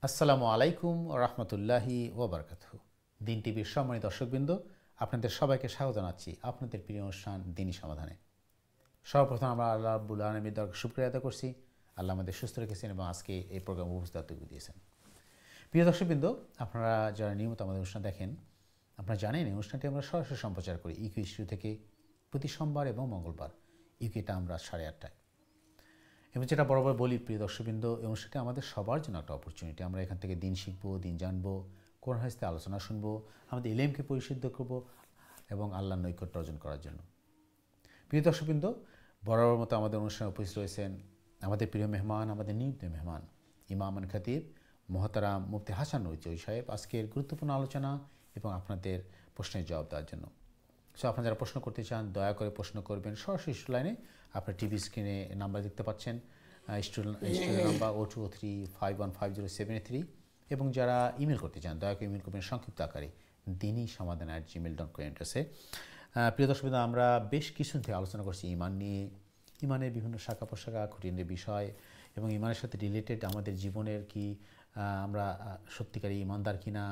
আসসালামু আলাইকুম রহমতুল্লাহি ওবরকাতুহু। দিন টিভির সম্মানিত দর্শকবৃন্দ, আপনাদের সবাইকে স্বাগত জানাচ্ছি আপনাদের প্রিয় অনুষ্ঠান দিনী সমাধানে। সর্বপ্রথম আমরা আল্লাহ রাব্বুল আলামিনের দরবারে শুকরিয়া আদায় করছি। আল্লাহ আমাদের সুস্থ রেখেছেন এবং আজকে এই প্রোগ্রাম উপস্থিত দিয়েছেন। প্রিয় দর্শকবৃন্দ, আপনারা যারা নিয়মিত আমাদের অনুষ্ঠান দেখেন, আপনারা জানেন এই অনুষ্ঠানটি আমরা সরাসরি সম্প্রচার করি ইউকে স্টুডিও থেকে প্রতি সোমবার এবং মঙ্গলবার। ইউকেটা আমরা 8:30টায়। এবং যেটা বরাবর বলি প্রিয় দর্শকবৃন্দ, এই অনুষ্ঠানটি আমাদের সবার জন্য একটা অপরচুনিটি। আমরা এখান থেকে দিন শিখবো, দিন জানবো, কোরআন হাদিসে আলোচনা শুনবো, আমাদের ইলমকে পরিশুদ্ধ করবো এবং আল্লাহর নৈকট্য অর্জন করার জন্য। প্রিয় দর্শকবৃন্দ, বরাবর মতো আমাদের অনুষ্ঠানে উপস্থিত রয়েছেন আমাদের প্রিয় মেহমান, আমাদের নিয়মিত মেহমান ইমাম খতিব মোহতারাম মুফতি হাসান নুরুজ্জোই সাহেব আজকের গুরুত্বপূর্ণ আলোচনা এবং আপনাদের প্রশ্নের জবাব দেওয়ার জন্য। সো আপনারা যারা প্রশ্ন করতে চান দয়া করে প্রশ্ন করবেন সরাসরি লাইনে। আপনার টিভি স্ক্রিনে নাম্বার দেখতে পাচ্ছেন, স্টুডিও নাম্বার 0235150783। এবং যারা ইমেল করতে চান দয়া করে ইমেল করবেন সংক্ষিপ্ত আকারে dini-samadan@gmail.com অ্যাড্রেসে। প্রিয় দর্শকবৃন্দ, আমরা বেশ কিছু থেকে আলোচনা করছি ইমান নিয়ে, ইমানের বিভিন্ন শাখা প্রশাখা, খুঁটিনাটি বিষয় এবং ইমানের সাথে রিলেটেড আমাদের জীবনের কি আমরা সত্যিকারী ইমানদার কিনা,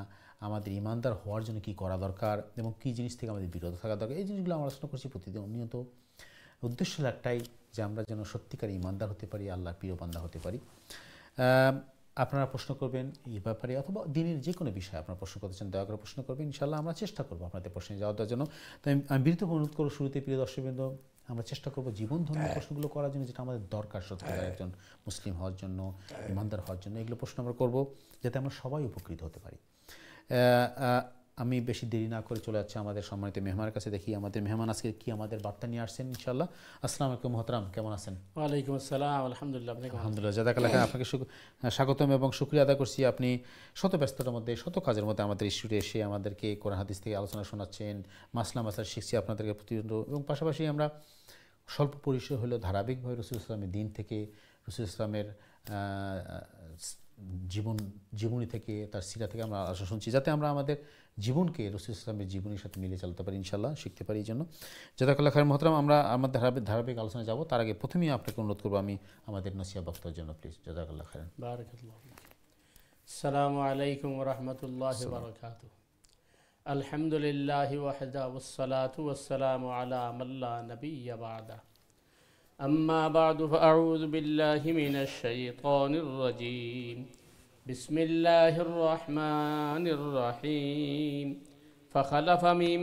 আমাদের ইমানদার হওয়ার জন্য কী করা দরকার এবং কী জিনিস থেকে আমাদের বিরত থাকা দরকার, এই জিনিসগুলো আমরা আলোচনা করছি প্রতিদিন নিয়মিত। উদ্দেশ্য একটাই যে আমরা যেন সত্যিকারী ইমানদার হতে পারি, আল্লাহর প্রিয় বান্দা হতে পারি। আপনারা প্রশ্ন করবেন এই ব্যাপারে অথবা দিনের যে কোনো বিষয়ে আপনারা প্রশ্ন করতে চান দয়া করে প্রশ্ন করবেন। ইনশাআল্লাহ আমরা চেষ্টা করবো আপনাদের প্রশ্নে জবাব দেওয়ার জন্য। তো আমি বিরত অনুরোধ করব শুরুতে প্রিয় দর্শকবৃন্দ, আমরা চেষ্টা করবো জীবন ধর্মীয় প্রশ্নগুলো করার জন্য, যেটা আমাদের দরকার সত্যিকার একজন মুসলিম হওয়ার জন্য, ইমানদার হওয়ার জন্য। এগুলো প্রশ্ন আমরা করবো যাতে আমরা সবাই উপকৃত হতে পারি। আমি বেশি দেরি না করে চলে যাচ্ছি আমাদের সম্মানিত মেহমানের কাছে। দেখি আমাদের মেহমান আজকে কি আমাদের বার্তা নিয়ে আসছেন ইনশাআল্লাহ। আসসালামু আলাইকুম মোহতারাম, কেমন আছেন? ওয়ালাইকুম আসসালাম, আলহামদুলিল্লাহ। আলহামদুলিল্লাহ, জাযাকাল্লাহ খাইর। আপনাকে স্বাগতম এবং শুকরিয়া আদায় করছি। আপনি শত ব্যস্ততার মধ্যে, শত কাজের মধ্যে আমাদের স্টুডিও এসে আমাদেরকে কোরআন হাদিস থেকে আলোচনা শোনাচ্ছেন, মাসলা শিখছি আপনাদেরকে প্রতিদিন। এবং পাশাপাশি আমরা স্বল্প পরিসর হলেও ধারাবাহিকভাবে রাসূলুল্লাহ সাল্লাল্লাহু আলাইহি ওয়াসাল্লামের দিন থেকে, রাসূলুল্লাহ সাল্লাল্লাহু আলাইহি ওয়াসাল্লামের জীবনী থেকে, তার সিরা থেকে আমরা আলোচনা শুনছি, যাতে আমরা আমাদের জীবনকে রাসূলুল্লাহ সাল্লাল্লাহু আলাইহি ওয়াসাল্লামের জীবনের সাথে মিলিয়ে চালাতে পারি, ইনশাআল্লাহ শিখতে পারি। এই জন্য জাযাকাল্লাহ খাইর মোহতারাম। আমরা আমাদের ধারাবাহিক আলোচনায় যাব, তার আগে প্রথমেই আপনাকে অনুরোধ করবো আমি আমাদের নসিহত বক্তব্যের জন্য প্লিজ। জাযাকাল্লাহ খাইর। বারাকাল্লাহু। আসসালামু আলাইকুম ওয়া রাহমাতুল্লাহি ওয়া বারাকাতুহু। আলহামদুলিল্লাহি ওয়াহদা ওয়াসসালাতু ওয়াসসালামু আলা মান লা নাবিয়্যা বা'দা। আম্মা বা'দু ফাআউযু বিল্লাহি মিনাশ শাইতানির রাজীম। বিসমিল্লাহির রাহমানির রাহিম। فخلف من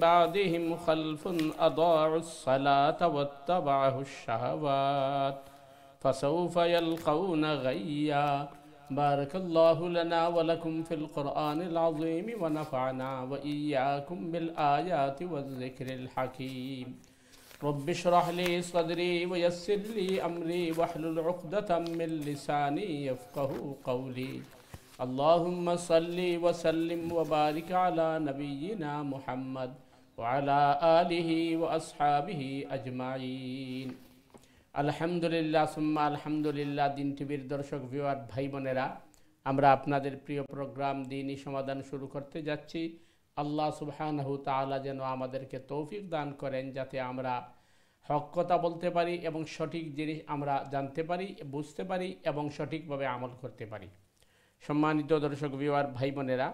بعدهم خلف أضاعوا الصلاة واتبعوا الشهوات فسوف يلقون غيا. بارك الله لنا ولكم في القرآن العظيم ونفعنا وإياكم بالآيات والذكر الحكيم. رب اشرح لي صدري ويسر لي أمري واحلل عقدة من لساني يفقه قولي. اللهم صل وسلم وبارك على نبينا محمد وعلى آله وأصحابه أجمعين. আলহামদুলিল্লাহ সুম্মা আলহামদুলিল্লাহ। দিন টিভির দর্শক ভিউয়ার ভাই বোনেরা, আমরা আপনাদের প্রিয় প্রোগ্রাম দিনী সমাধান শুরু করতে যাচ্ছি। আল্লাহ সুবহানাহু তাআলা যেন আমাদেরকে তৌফিক দান করেন যাতে আমরা হক কথা বলতে পারি এবং সঠিক জিনিস আমরা জানতে পারি, বুঝতে পারি এবং সঠিকভাবে আমল করতে পারি। সম্মানিত দর্শক ভিউয়ার ভাই বোনেরা,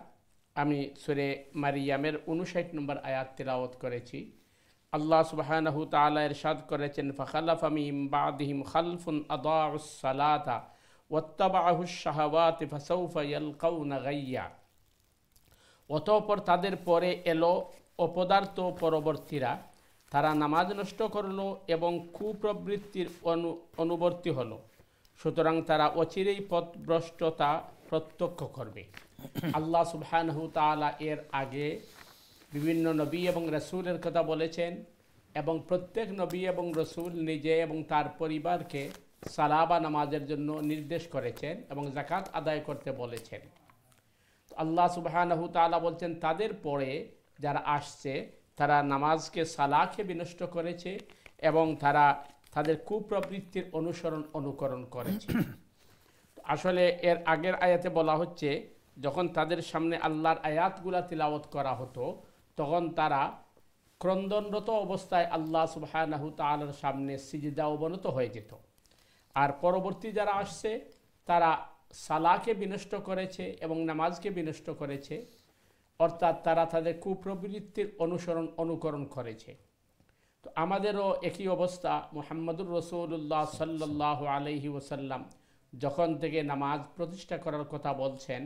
আমি সূরা মারিয়ামের 59 নম্বর আয়াত তেলাওয়াত করেছি। আল্লাহ সুবহানাহু তাআলা ইরশাদ করেছেন, ফাখালাফা মিন বা'দিহিম খালফুন আদাউস সালাতা ওয়াত্তাবাউস শাহাওয়াতি ফাসাউফা ইয়ালকাউনা গাইয়া। অতঃপর তাদের পরে এলো অপদার্থ পরবর্তীরা, তারা নামাজ নষ্ট করলো এবং কুপ্রবৃত্তির অনুবর্তী হলো, সুতরাং তারা অচিরেই পথভ্রষ্টতা প্রত্যক্ষ করবে। আল্লাহ সুবহানাহু তাআলা এর আগে বিভিন্ন নবী এবং রাসূলের কথা বলেছেন এবং প্রত্যেক নবী এবং রাসূল নিজে এবং তার পরিবারকে সালাহ বা নামাজের জন্য নির্দেশ করেছেন এবং যাকাত আদায় করতে বলেছেন। আল্লাহ সুবহানাহু তাআলা বলছেন তাদের পরে যারা আসছে তারা নামাজকে সালাহকে বিনষ্ট করেছে এবং তারা তাদের কুপ্রবৃত্তির অনুকরণ করেছে। আসলে এর আগের আয়াতে বলা হচ্ছে, যখন তাদের সামনে আল্লাহর আয়াতগুলা তিলাওয়াত করা হতো তখন তারা ক্রন্দনরত অবস্থায় আল্লাহ সুবহানাহু তাআলার সামনে সিজদা অবনত হয়ে যেত। আর পরবর্তী যারা আসছে তারা সালাকে বিনষ্ট করেছে এবং নামাজকে বিনষ্ট করেছে, অর্থাৎ তারা তাদের কুপ্রবৃত্তির অনুকরণ করেছে। তো আমাদেরও একই অবস্থা। মুহাম্মদুর রাসূলুল্লাহ সাল্লাল্লাহু আলাইহি ওয়াসাল্লাম যখন থেকে নামাজ প্রতিষ্ঠা করার কথা বলছেন,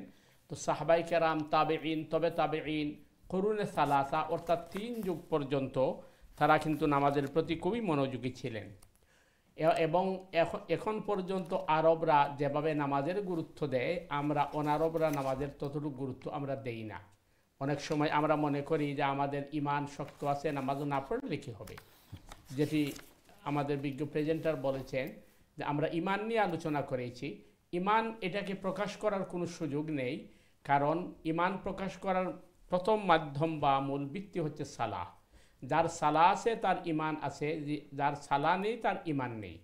তো সাহাবায়ে কেরাম, তাবেঈন, তবে তাবেঈন, কুরুনে সালাসা অর্থাৎ 3 যুগ পর্যন্ত তারা কিন্তু নামাজের প্রতি খুবই মনোযোগী ছিলেন। এবং এখন পর্যন্ত আরবরা যেভাবে নামাজের গুরুত্ব দেয়, আমরা অনারবরা নামাজের ততটুকু গুরুত্ব আমরা দেই না। অনেক সময় আমরা মনে করি যে আমাদের ইমান শক্ত আছে, নামাজও না পড়লে কি হবে, যেটি আমাদের বিজ্ঞ প্রেজেন্টার বলেছেন যে আমরা ইমান নিয়ে আলোচনা করেছি। ইমান এটাকে প্রকাশ করার কোনো সুযোগ নেই, কারণ ইমান প্রকাশ করার প্রথম মাধ্যম বা মূল ভিত্তি হচ্ছে সালাহ। যার সালাহ আছে তার ইমান আছে, যার সালাহ নেই তার ইমান নেই।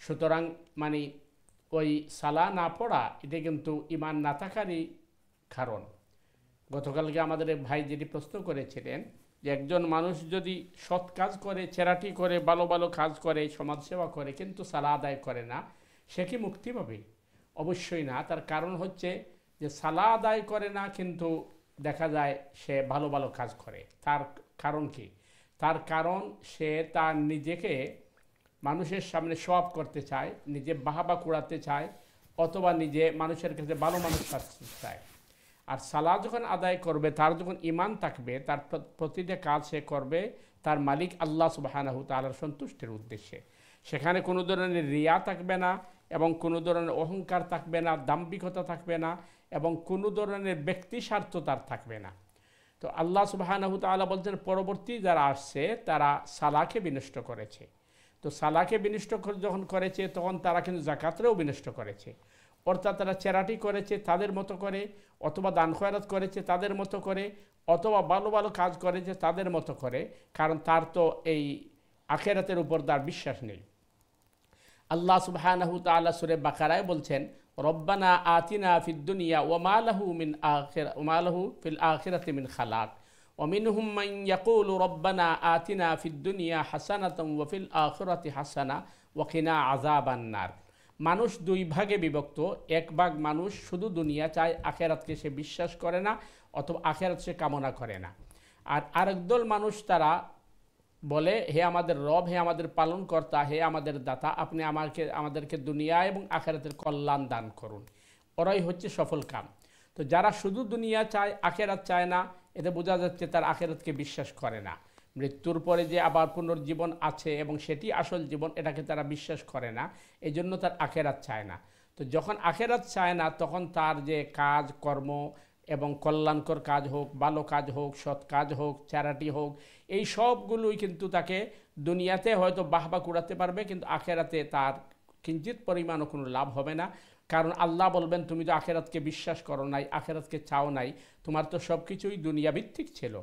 সুতরাং মানে ওই সালাহ না পড়া এটা কিন্তু ইমান না থাকারই কারণ। গতকালকে আমাদের এক ভাই যেটি প্রশ্ন করেছিলেন যে একজন মানুষ যদি সৎ কাজ করে, চ্যারিটি করে, ভালো ভালো কাজ করে, সমাজসেবা করে, কিন্তু সালাহ আদায় করে না, সে কি মুক্তি পাবে? অবশ্যই না। তার কারণ হচ্ছে যে সালাহ আদায় করে না, কিন্তু দেখা যায় সে ভালো ভালো কাজ করে। তার কারণ কি? তার কারণ সে তার নিজেকে মানুষের সামনে শো অফ করতে চায়, নিজে বাহাবা কুড়াতে চায়, অথবা নিজে মানুষের কাছে ভালো মানুষ থাকতে চায়। আর সালাহ যখন আদায় করবে, তার যখন ইমান থাকবে, তার প্রতিটা কাজ সে করবে তার মালিক আল্লাহ সুবহানাহু তাআলার সন্তুষ্টির উদ্দেশ্যে। সেখানে কোনো ধরনের রিয়া থাকবে না, এবং কোনো ধরনের অহংকার থাকবে না, দাম্ভিকতা থাকবে না, এবং কোনো ধরনের ব্যক্তি স্বার্থ তার থাকবে না। তো আল্লাহ সুবহানাহু তাআলা বলছেন পরবর্তী যারা আসছে তারা সালাহকে বিনষ্ট করেছে। তো সালাহকে বিনষ্ট যখন করেছে, তখন তারা কিন্তু যাকাতরেও বিনষ্ট করেছে। অর্থাৎ তারা চ্যারিটি করেছে তাদের মতো করে, অথবা দান খয়রাত করেছে তাদের মতো করে, অথবা ভালো ভালো কাজ করেছে তাদের মতো করে, কারণ তার তো এই আখিরাতের উপর তার বিশ্বাস নেই। আল্লাহ সুবহানাহু তাআলা সূরা বাকারায় বলছেন, রব্বানা আতিনা ফিদ দুনিয়া ওয়া মা লাহু ফিল আখিরাতি মিন খালাক ওয়া মিনহুম মান ইয়াকুলু রব্বানা আতিনা ফিদ দুনিয়া হাসানাতান ওয়া ফিল আখিরাতি হাসানা ওয়া কিনা আযাবান নার। মানুষ 2 ভাগে বিভক্ত। এক ভাগ মানুষ শুধু দুনিয়া চায়, আখিরাতকে সে বিশ্বাস করে না, অথবা আখিরাত সে কামনা করে না। আর আরেক দল মানুষ তারা বলে, হে আমাদের রব, হে আমাদের পালনকর্তা, হে আমাদের দাতা, আপনি আমাদেরকে দুনিয়া এবং আখিরাতের কল্যাণ দান করুন। ওরাই হচ্ছে সফল কাম। তো যারা শুধু দুনিয়া চায়, আখিরাত চায় না, এতে বোঝা যাচ্ছে তার আখিরাতকে বিশ্বাস করে না। মৃত্যুর পরে যে আবার পুনর্জীবন আছে এবং সেটি আসল জীবন, এটাকে তারা বিশ্বাস করে না, এই জন্য তার আখিরাত চায় না। তো যখন আখিরাত চায় না, তখন তার যে কাজ কর্ম এবং কল্যাণকর কাজ হোক, ভালো কাজ হোক, সৎ কাজ হোক, চ্যারিটি হোক, এই সবগুলোই কিন্তু তাকে দুনিয়াতে হয়তো বাহবা কুড়াতে পারবে, কিন্তু আখিরাতে তার কিঞ্চিত পরিমাণও কোনো লাভ হবে না। কারণ আল্লাহ বলবেন, তুমি তো আখিরাতকে বিশ্বাস করো নাই, আখিরাতকে চাও নাই, তোমার তো সব কিছুই দুনিয়া ভিত্তিক ছিল।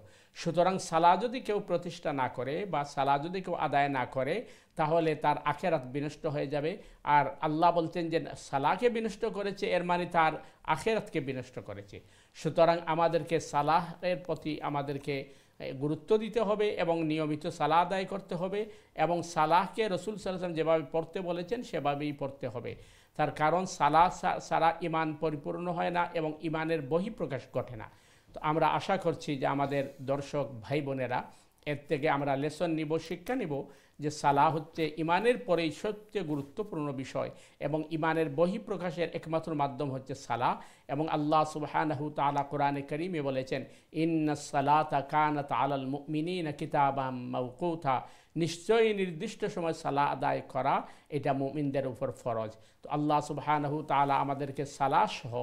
সুতরাং সালাহ যদি কেউ প্রতিষ্ঠা না করে বা সালাহ যদি কেউ আদায় না করে, তাহলে তার আখিরাত বিনষ্ট হয়ে যাবে। আর আল্লাহ বলতেন যে সালাহকে বিনষ্ট করেছে, এর মানে তার আখিরাতকে বিনষ্ট করেছে। সুতরাং আমাদেরকে সালাহের প্রতি আমাদেরকে গুরুত্ব দিতে হবে এবং নিয়মিত সালাহ আদায় করতে হবে, এবং সালাহকে রাসূল সাল্লাল্লাহু আলাইহি ওয়াসাল্লাম যেভাবে পড়তে বলেছেন সেভাবেই পড়তে হবে। তার কারণ সালাহ সারা ইমান পরিপূর্ণ হয় না এবং ইমানের বহিঃপ্রকাশ ঘটে না। তো আমরা আশা করছি যে আমাদের দর্শক ভাই বোনেরা এর থেকে আমরা লেসন নিব, শিক্ষা নিব যে সালাহ হচ্ছে ইমানের পরেই সবচেয়ে গুরুত্বপূর্ণ বিষয়, এবং ইমানের বহিঃপ্রকাশের একমাত্র মাধ্যম হচ্ছে সালাহ। এবং আল্লাহ সুবহানাহু তাআলা কোরআনে কারীমে বলেছেন, ইন্নাস সালাতা কানাত আলাল মুমিনিনা কিতাবাম মাওকুতা, নিশ্চয়ই নির্দিষ্ট সময় সালাহ আদায় করা এটা মুমিনদের উপর ফরজ। তো আল্লাহ সুবহানাহু তাআলা আমাদেরকে সালাহ সহ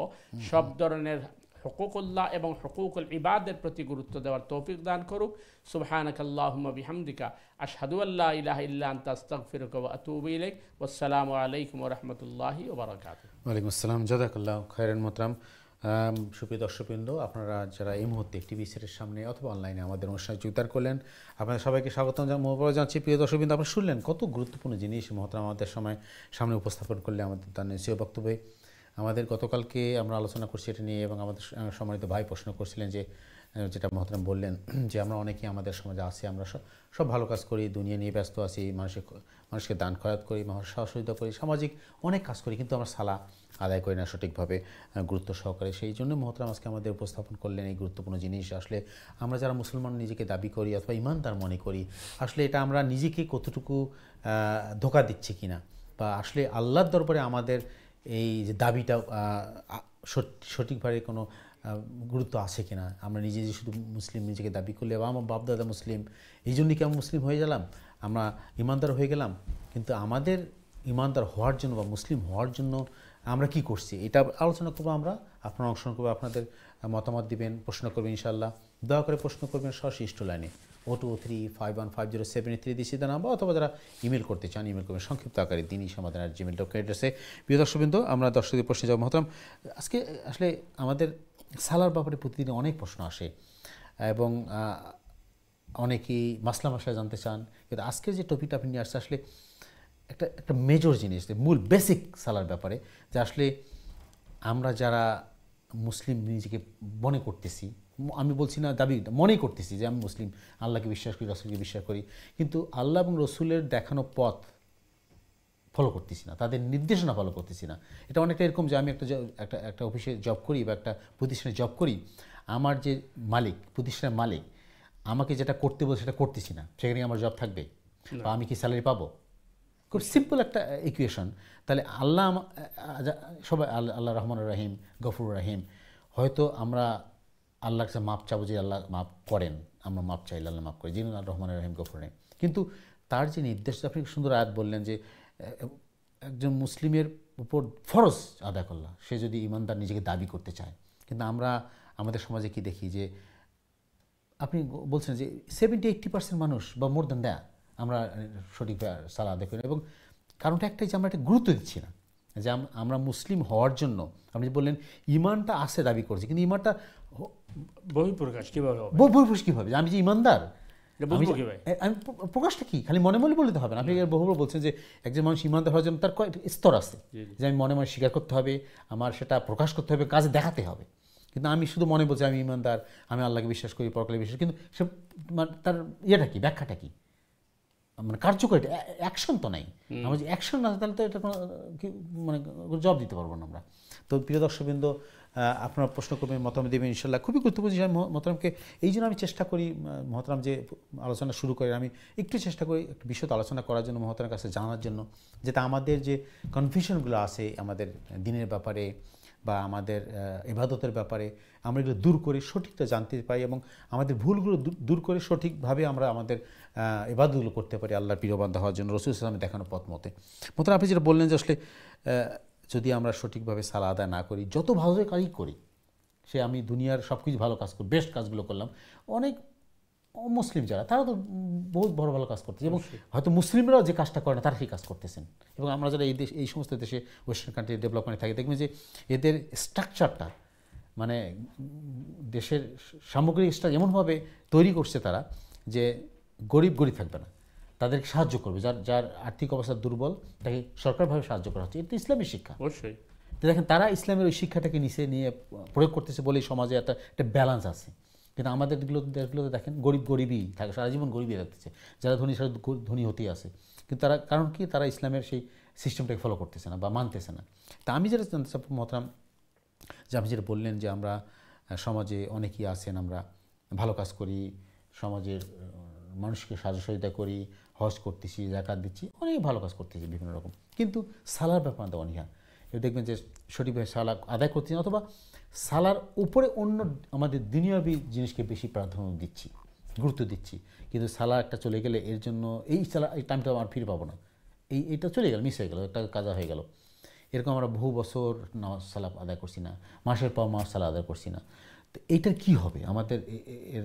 সব ধরনের হুকুকুল্লাহ এবং হুকুকুল ইবাদের প্রতি গুরুত্ব দেওয়ার তৌফিক দান করুক। সুবহানাকাল্লাহুম্মা বিহামদিকা আশহাদু আল্লা ইলাহা ইল্লা আনতা আস্তাগফিরুকা ওয়া আতুবু ইলাইক। ওয়াসসালামু আলাইকুম ওয়া রাহমাতুল্লাহি ওয়া বারাকাতুহু। ওয়ালাইকুম আসসালাম, জাযাকাল্লাহু খায়রান মুহতারাম। সুপ্রিয় দর্শকবৃন্দ, আপনারা যারা এই মুহূর্তে টিভি সেটের সামনে অথবা অনলাইনে আমাদের অনুষ্ঠানে যোগদান করলেন, আপনাদের সবাইকে স্বাগতম জানাচ্ছি। প্রিয় দর্শকবৃন্দ, আপনারা শুনলেন কত গুরুত্বপূর্ণ জিনিস মুহতারাম আমাদের সামনে উপস্থাপন করলে আমাদের তার নিশ্চয় বক্তব্যে। আমাদের গতকালকে আমরা আলোচনা করছি এটা নিয়ে, এবং আমাদের সম্মানিত ভাই প্রশ্ন করছিলেন যে যেটা মহতরম বললেন যে আমরা অনেকেই আমাদের সমাজে আছি, আমরা সব ভালো কাজ করি, দুনিয়া নিয়ে ব্যস্ত আছি, মানুষকে দান খয়রাত করি, মানুষের সহযোগিতা করি, সামাজিক অনেক কাজ করি, কিন্তু আমরা সালাহ আদায় করি না সঠিকভাবে গুরুত্ব সহকারে। সেই জন্য মহতরম আজকে আমাদের উপস্থাপন করলেন এই গুরুত্বপূর্ণ জিনিস। আসলে আমরা যারা মুসলমান নিজেকে দাবি করি অথবা ইমানদার মনে করি, আসলে এটা আমরা নিজেকে কতটুকু ধোঁকা দিচ্ছি কিনা, বা আসলে আল্লাহর দরবারে আমাদের এই যে দাবিটা সঠিকভাবে কোনো গুরুত্ব আছে কিনা। আমরা নিজে যে শুধু মুসলিম নিজেকে দাবি করলে, বা আমার বাপদাদা মুসলিম, এই জন্যই কি আমরা মুসলিম হয়ে গেলাম, আমরা ইমানদার হয়ে গেলাম, কিন্তু আমাদের ইমানদার হওয়ার জন্য বা মুসলিম হওয়ার জন্য আমরা কি করছি এটা আলোচনা করবো। আমরা আপনারা অংশগ্রহণ করবো, আপনাদের মতামত দিবেন, প্রশ্ন করবেন ইনশাআল্লাহ। দয়া করে প্রশ্ন করবেন সরাসরি লাইনে 0235150783 দিয়ে সিধা নাম্বার, অথবা যারা ইমেল করতে চান ইমেল করবেন সংক্ষিপ্ত আকারে দিনই সমাধান@gmail.com অ্যাড্রেসে। প্রিয় দর্শকবৃন্দ, আমরা দর্শকদের প্রশ্নে যাব। মহতরম, আজকে আসলে আমাদের সালার ব্যাপারে প্রতিদিন অনেক প্রশ্ন আসে এবং অনেকেই মাসলা মাসলা জানতে চান, কিন্তু আজকের যে টপিকটা আপনি নিয়ে আসছে আসলে একটা মেজর জিনিস, মূল বেসিক সালার ব্যাপারে, যে আসলে আমরা যারা মুসলিম নিজেকে মনে করতেছি, আমি বলছি না দাবি, মনেই করতেছি যে আমি মুসলিম, আল্লাহকে বিশ্বাস করি, রসুলকে বিশ্বাস করি, কিন্তু আল্লাহ এবং রসুলের দেখানো পথ ফলো করতেছি না, তাদের নির্দেশনা ফলো করতেছি না। এটা অনেকটা এরকম যে আমি একটা অফিসে জব করি বা একটা প্রতিষ্ঠানে জব করি, আমার যে মালিক, প্রতিষ্ঠানের মালিক আমাকে যেটা করতে বলে সেটা করতেছি না, সেখানে আমার জব থাকবে বা আমি কি স্যালারি পাবো? খুব সিম্পল একটা ইকুয়েশন। তাহলে আল্লাহ সবাই আল্লাহ রহমান রাহিম, গফুর রাহিম, হয়তো আমরা আল্লাহর কাছে মাপ চাবো যে আল্লাহ মাপ করেন, আমরা মাপ চাইলে আল্লাহ মাপ করি, যিনি আল্লাহ রহমান রাহিম গফুর রাহিম, কিন্তু তার যে নির্দেশ, আপনি সুন্দর আয়াত বললেন যে একজন মুসলিমের উপর ফরজ আদায় করলা, সে যদি ইমানদার নিজেকে দাবি করতে চায়। কিন্তু আমরা আমাদের সমাজে কি দেখি যে আপনি বলছেন যে 70-80% মানুষ বা মোর দ্যান দ্যাট আমরা সঠিকভাবে সালাহ আদায় করি, এবং কারণটা একটাই যে আমরা একটা গুরুত্ব দিচ্ছি না, যে আমরা মুসলিম হওয়ার জন্য আপনি বললেন ইমানটা আছে দাবি করছি, কিন্তু ইমানটা বহিঃপ্রকাশ কীভাবে হবে, বহিঃপ্রকাশ কীভাবে, আমি যে ইমানদার আমি প্রকাশটা কি খালি মনে মনে বলতে হবে না। আপনি বহুবার বলছেন যে একজন মানুষ ইমানদার হওয়ার জন্য তার কয়েকটা স্তর আছে, যে আমি মনে মনে স্বীকার করতে হবে, আমার সেটা প্রকাশ করতে হবে, কাজে দেখাতে হবে। কিন্তু আমি শুধু মনে বলছি আমি ইমানদার, আমি আল্লাহকে বিশ্বাস করি, পরকালে বিশ্বাস, কিন্তু সে তার ইয়েটা কি, ব্যাখ্যাটা কি, মানে কার্যকরী অ্যাকশন তো নাই। আমার যে অ্যাকশন না তাহলে তো এটা মানে জবাব দিতে পারবো না আমরা। তো প্রিয় দর্শকবৃন্দ, আপনারা প্রশ্ন করবেন, মতামত দেবেন ইনশাল্লাহ। খুবই গুরুত্বপূর্ণ বিষয় মহতরমকে, এই জন্য আমি চেষ্টা করি মহতরম যে আলোচনা শুরু করে আমি একটু চেষ্টা করি একটু বিশদ আলোচনা করার জন্য, মহতরমের কাছে জানার জন্য, যাতে আমাদের যে কনফিউশনগুলো আছে আমাদের দিনের ব্যাপারে বা আমাদের ইবাদতের ব্যাপারে, আমরা এগুলো দূর করে সঠিকটা জানতে পারি এবং আমাদের ভুলগুলো দূর করে সঠিকভাবে আমরা আমাদের ইবাদতগুলো করতে পারি আল্লাহর প্রিয় বান্দা হওয়ার জন্য, রাসূল সাল্লাল্লাহু আলাইহি ওয়াসাল্লামের দেখানো পথ মতে। মতন আপনি যেটা বললেন যে আসলে যদি আমরা সঠিকভাবে সালাহ আদায় না করি, যত ভালো কাজই করি, সে আমি দুনিয়ার সব কিছু ভালো কাজ করি, বেস্ট কাজগুলো করলাম, অনেক মুসলিম যারা তারা তো বহুত বড় ভালো কাজ করতেছে, এবং হয়তো মুসলিমরাও যে কাজটা করে না তারা সেই কাজ করতেছেন। এবং আমরা যারা এই সমস্ত দেশে ওয়েস্টার্ন কান্ট্রি ডেভেলপমেন্টে থাকি, দেখবেন যে এদের স্ট্রাকচারটা, মানে দেশের সামগ্রিক স্ট্রাকচার এমনভাবে তৈরি করছে তারা যে গরিব থাকবে না, তাদেরকে সাহায্য করবে, যার আর্থিক অবস্থা দুর্বল তাকে সরকারভাবে সাহায্য করা হচ্ছে। এটা ইসলামী শিক্ষা অবশ্যই। দেখেন তারা ইসলামের ওই শিক্ষাটাকে নিয়ে প্রয়োগ করতেছে বলেই সমাজে একটা ব্যালেন্স আছে। কিন্তু আমাদের দেশগুলোতে দেখেন গরিবই থাকে, সারা জীবন গরিবই থাকতেছে, যারা ধনী সারা ধনী হতেই আছে, কিন্তু তারা কারণ কি, তারা ইসলামের সেই সিস্টেমটাকে ফলো করতেছে না বা মানতেছে না। তা আমি যেটা জানতে চাই মহতরম, যে আপনি যেটা বললেন যে আমরা সমাজে অনেকেই আছেন, আমরা ভালো কাজ করি, সমাজের মানুষকে সাহায্য করি, হজ করতেছি, যাকাত দিচ্ছি, অনেক ভালো কাজ করতেছি বিভিন্ন রকম, কিন্তু সালার ব্যাপার তো অনীহা। এবার দেখবেন যে সঠিকভাবে সালা আদায় করছি না, অথবা সালার উপরে অন্য আমাদের দুনিয়াবী জিনিসকে বেশি প্রাধান্য দিচ্ছি, গুরুত্ব দিচ্ছি, কিন্তু সালা একটা চলে গেলে এর জন্য এই টাইমটা আমার ফিরে পাবো না, এইটা চলে গেল, মিস হয়ে গেল, একটা কাজা হয়ে গেল। এরকম আমরা বহু বছর নামাজ সালাপ আদায় করছি না, মাসের পর মাস সালা আদায় করছি না। তো এইটার কী হবে, আমাদের এর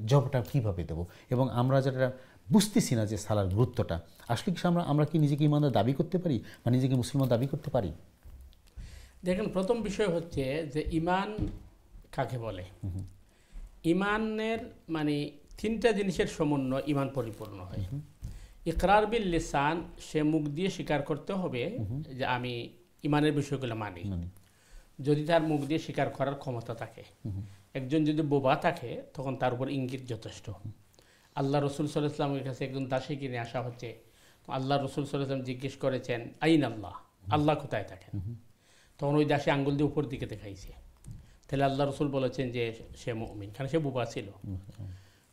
জবটা কীভাবে দেবো? এবং আমরা যেটা বুঝতেছি না যে সালার গুরুত্বটা, আসলে কি আমরা কি নিজেকে ইমানদার দাবি করতে পারি বা নিজেকে মুসলমান দাবি করতে পারি? দেখেন, প্রথম বিষয় হচ্ছে যে ইমান কাকে বলে। ইমানের মানে তিনটা জিনিসের সমন্বয় ইমান পরিপূর্ণ হয়। ইকরার বিল লিসান, সে মুখ দিয়ে স্বীকার করতে হবে যে আমি ইমানের বিষয়গুলো মানি, যদি তার মুখ দিয়ে স্বীকার করার ক্ষমতা থাকে। একজন যদি বোবা থাকে তখন তার উপর ইঙ্গিত যথেষ্ট। আল্লাহ রসুল সাল্লাল্লাহু আলাইহি ওয়াসাল্লামের কাছে একজন দাসী কিনে আসা হচ্ছে, আল্লাহ রসুল সাল্লাল্লাহু আলাইহি ওয়াসাল্লাম জিজ্ঞেস করেছেন আইন আল্লাহ, আল্লাহ কোথায় থাকেন? তখন ওই দাসী আঙ্গুল দিয়ে উপর দিকে দেখাইছে। তাহলে আল্লাহ রসুল বলেছেন যে সে মুমিন, কারণ সে বোবা ছিল।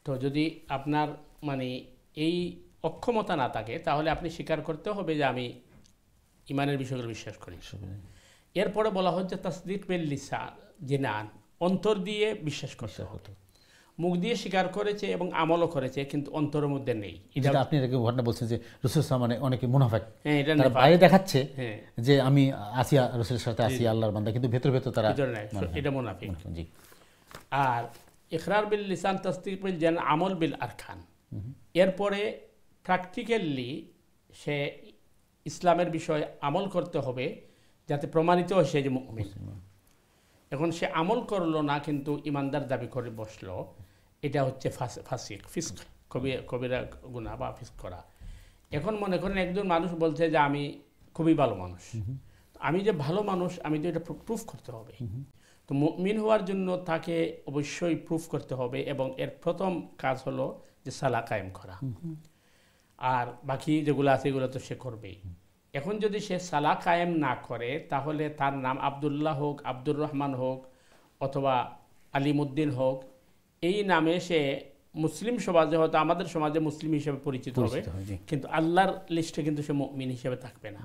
তো যদি আপনার মানে এই অক্ষমতা না থাকে তাহলে আপনি স্বীকার করতে হবে যে আমি ইমানের বিষয়গুলো বিশ্বাস করি। এরপরে বলা হচ্ছে তাসদিক বিল লিসান, জিনান, অন্তর দিয়ে বিশ্বাস করতে হবে। মুখ দিয়ে স্বীকার করেছে এবং আমলও করেছে, কিন্তু অন্তরের মধ্যে নেই। এটা আপনি এটাকে ঘটনা বলছেন যে রাসূল মানে অনেকে মুনাফিক, হ্যাঁ, এটা তারা বাইরে দেখাচ্ছে যে আমি আসিয়া রাসূলের সাথে আসি আল্লাহর বান্দা, কিন্তু ভেতর ভেতর তারা এটা মুনাফিক। জি। আর ইকরার বিল লিসান, তাসদিক বিল জিনান, আমল বিল আরকান। এরপরে প্র্যাকটিক্যালি সে ইসলামের বিষয়ে আমল করতে হবে যাতে প্রমাণিত হয় সে যে মুমিন। এখন সে আমল করলো না কিন্তু ইমানদার দাবি করে বসলো, এটা হচ্ছে ফাসিক, ফিস্ক, কবিরা গুনাহ বা ফিস্ক করা। এখন মনে করেন একজন মানুষ বলছে যে আমি খুবই ভালো মানুষ, আমি যে ভালো মানুষ আমি তো এটা প্রুফ করতে হবে। তো মুমিন হওয়ার জন্য তাকে অবশ্যই প্রুফ করতে হবে, এবং এর প্রথম কাজ হলো যে সালাহ কায়েম করা। আর বাকি যেগুলো আছে এগুলো তো সে করবেই। এখন যদি সে সালাহ কায়েম না করে তাহলে তার নাম আবদুল্লাহ হোক, আব্দুর রহমান হোক, অথবা আলিমুদ্দিন হোক, এই নামে সে মুসলিম সমাজে, হয়তো আমাদের সমাজে মুসলিম হিসেবে পরিচিত হবে, কিন্তু আল্লাহর লিস্টে কিন্তু সে মুমিন হিসেবে থাকবে না।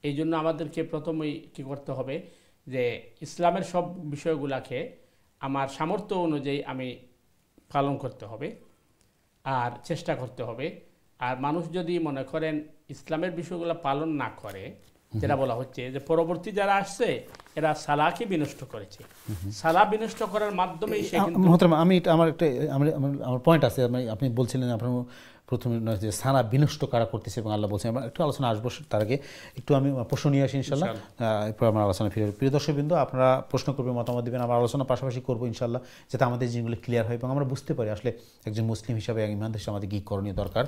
এই জন্য আমাদেরকে প্রথমেই কি করতে হবে যে ইসলামের সব বিষয়গুলাকে আমার সামর্থ্য অনুযায়ী আমি পালন করতে হবে আর চেষ্টা করতে হবে। আর মানুষ যদি মনে করেন ইসলামের বিষয়গুলো পালন না করে, যেটা বলা হচ্ছে যে পরবর্তী যারা আসছে এরা সালাহকে বিনষ্ট করেছে, সালাহ বিনষ্ট করার মাধ্যমেই সে কিন্তু আমি আমার একটা আমার পয়েন্ট আছে। আপনি বলছিলেন আপনার প্রথমে যে সালাহ বিনষ্ট কারা করতেছে এবং আল্লাহ বলছেন, আমরা একটু আলোচনা আসবো, তার আগে একটু আমি প্রশ্ন নিয়ে আসি ইনশাল্লাহ, এরপর আমার আলোচনা ফিরে। প্রিয় দর্শকবৃন্দ, আপনারা প্রশ্ন করবেন, মতামত দেবেন, আমরা আলোচনা পাশাপাশি করবো ইনশাল্লাহ, যাতে আমাদের জিনিসগুলো ক্লিয়ার হয় এবং আমরা বুঝতে পারি আসলে একজন মুসলিম হিসাবে, ইমানদার হিসাবে আমাদের কী করণীয় দরকার,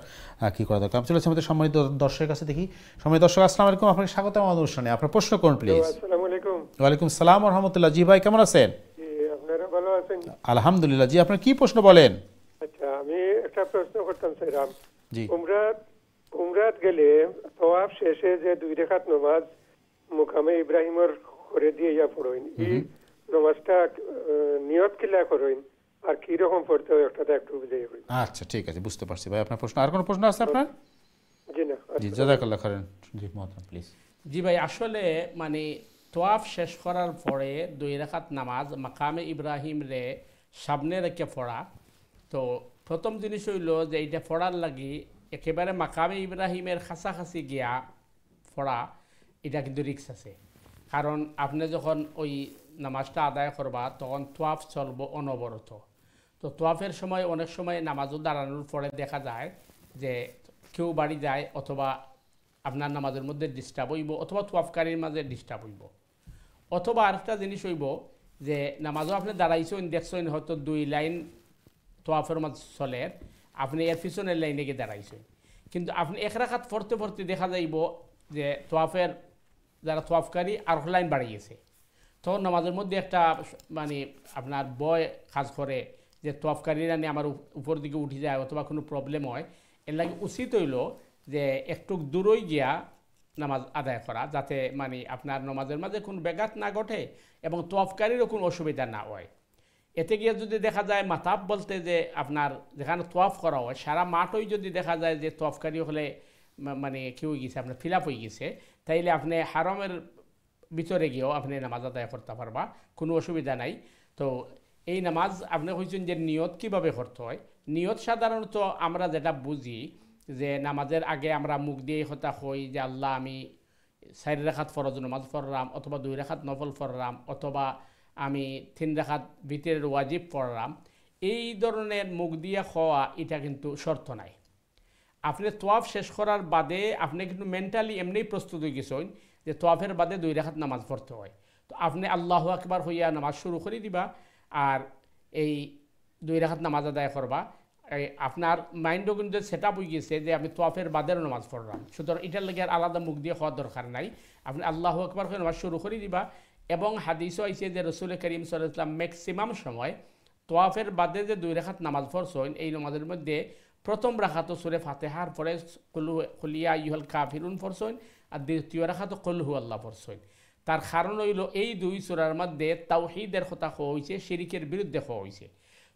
কী করা দরকার। আমি চলেছি আমাদের সম্মানিত দর্শকের কাছে, দেখি। সম্মানিত দর্শক, আসসালামু আলাইকুম, আপনাকে স্বাগত আমাদের অনুষ্ঠানে। আপনার প্রশ্ন করুন প্লিজ। আসসালামু আলাইকুম। ওয়ালাইকুম সালাম ওয়া রাহমাতুল্লাহ। জি ভাই, কেমন আছেন? আপনারা ভালো আছেন? আলহামদুলিল্লাহ। জি, আপনার কি প্রশ্ন বলেন? আচ্ছা, আমি একটা প্রশ্ন করতাম স্যার। জি। উমরাত গেলে তওয়াফ শেষে যে 2 রাকাত নামাজ মুকামে ইব্রাহিমের করে দিয়ে ইয়া পড়েন, এই নামাজটা নিয়ত কিলা করেন আর কি রকম পড়তে হয় একটা একটু বুঝিয়ে বলুন। আচ্ছা, ঠিক আছে, বুঝতে পারছি ভাই আপনার প্রশ্ন। আর কোনো প্রশ্ন আছে আপনার? জি না। জি, জাযাকাল্লাহ খাইরান। জি মহতারাম, প্লিজ। জি ভাই, আসলে মানে তোয়াফ শেষ করার পরে 2 রাকাত নামাজ মাকামে ইব্রাহিম রে সামনে রেখে পড়া, তো প্রথম জিনিস হইল যে এটা পড়ার লাগি একেবারে মাকামে ইব্রাহিমের কাছাকাছি গিয়া পড়া, এটা কিন্তু রিক্স আছে। কারণ আপনি যখন ওই নামাজটা আদায় করবা তখন তোয়াফ চলবো অনবরত। তো তোয়াফের সময় অনেক সময় নামাজও দাঁড়ানোর পরে দেখা যায় যে কেউ বাড়ি যায়, অথবা আপনার নামাজের মধ্যে ডিস্টার্ব হইব, অথবা তোয়াফকারীর মাঝে ডিস্টার্ব হইব, অথবা আরেকটা জিনিস হইব যে নামাজও আপনি দাঁড়াইছেন, দেখছেন হয়তো 2 লাইন তোয়াফের মাঝে চলে, আপনি এর পিছনের লাইনে গিয়ে দাঁড়াইছেন, কিন্তু আপনি 1 রাকাত পড়তে পড়তে দেখা যাইব যে তোয়াফের যারা তোয়াফকারী আর লাইন বাড়িয়েছে, তখন নামাজের মধ্যে একটা মানে আপনার ভয় কাজ করে যে তোয়াফকারীরা নিয়ে আমার উপর দিকে উঠে যায় অথবা কোনো প্রবলেম হয়। এর লাগে উচিত হইল যে একটু দূরই গিয়া নামাজ আদায় করা, যাতে মানে আপনার নামাজের মাঝে কোনো ব্যাঘাত না ঘটে এবং তোয়াফকারীরও কোনো অসুবিধা না হয়। এতে গিয়ে যদি দেখা যায় মাতাব বলতে যে আপনার যেখানে তোয়াফ করা হয় সারা মাঠই যদি দেখা যায় যে তোয়াফকারী হলে মানে কি হয়ে গেছে, আপনার ফিল আপ হয়ে গেছে, তাইলে আপনি হারমের ভিতরে গিয়েও আপনি নামাজ আদায় করতে পারবা, কোনো অসুবিধা নাই। তো এই নামাজ আপনি কইছেন যে নিয়ত কিভাবে করতে হয়। নিয়ত সাধারণত আমরা যেটা বুঝি যে নামাজের আগে আমরা মুখ দিয়ে কথা কই যে আল্লাহ আমি 4 রাকাত ফরজ নামাজ পড়লাম, অথবা 2 রাকাত নফল পড়লাম, অথবা আমি 3 রাকাত ভিতরের ওয়াজিব পড়লাম। এই ধরনের মুখ দিয়ে খাওয়া এটা কিন্তু শর্ত নাই। আপনি তোয়াফ শেষ করার বাদে আপনি কিন্তু মেন্টালি এমনিই প্রস্তুত হয়ে গেছেন যে তোয়াফের বাদে 2 রাকাত নামাজ পড়তে হয়, তো আপনি আল্লাহু আকবার হইয়া নামাজ শুরু করে দিবা আর এই 2 রাকাত নামাজ আদায় করবা। আপনার মাইন্ডও কিন্তু সেট আপ হয়ে গেছে যে আমি তোয়াফের বাদের নামাজ পড়লাম, সুতরাং এটার লাগে আর আলাদা মুখ দিয়ে খাওয়ার দরকার নাই। আপনি আল্লাহু আকবার হয়ে নামাজ শুরু করে দিবা, এবং হাদিসও আইছে যে রসুল করিম সাল্লাল্লাহু আলাইহি ওয়াসাল্লাম ম্যাক্সিমাম সময় তোয়াফের বাদে যে 2 রাকাত নামাজ পড়ছেন এই নামাজের মধ্যে প্রথম রাকাত সূরা ফাতিহার পরে কুল ইয়া আইয়ুহাল কাফিরুন পড়ছেন আর দ্বিতীয় রাকাত কুল হুয়াল্লাহ পড়ছেন। তার কারণ হইল এই 2 সূরার মধ্যে তাওহীদের কথা হইছে, শিরকের বিরুদ্ধে হইছে।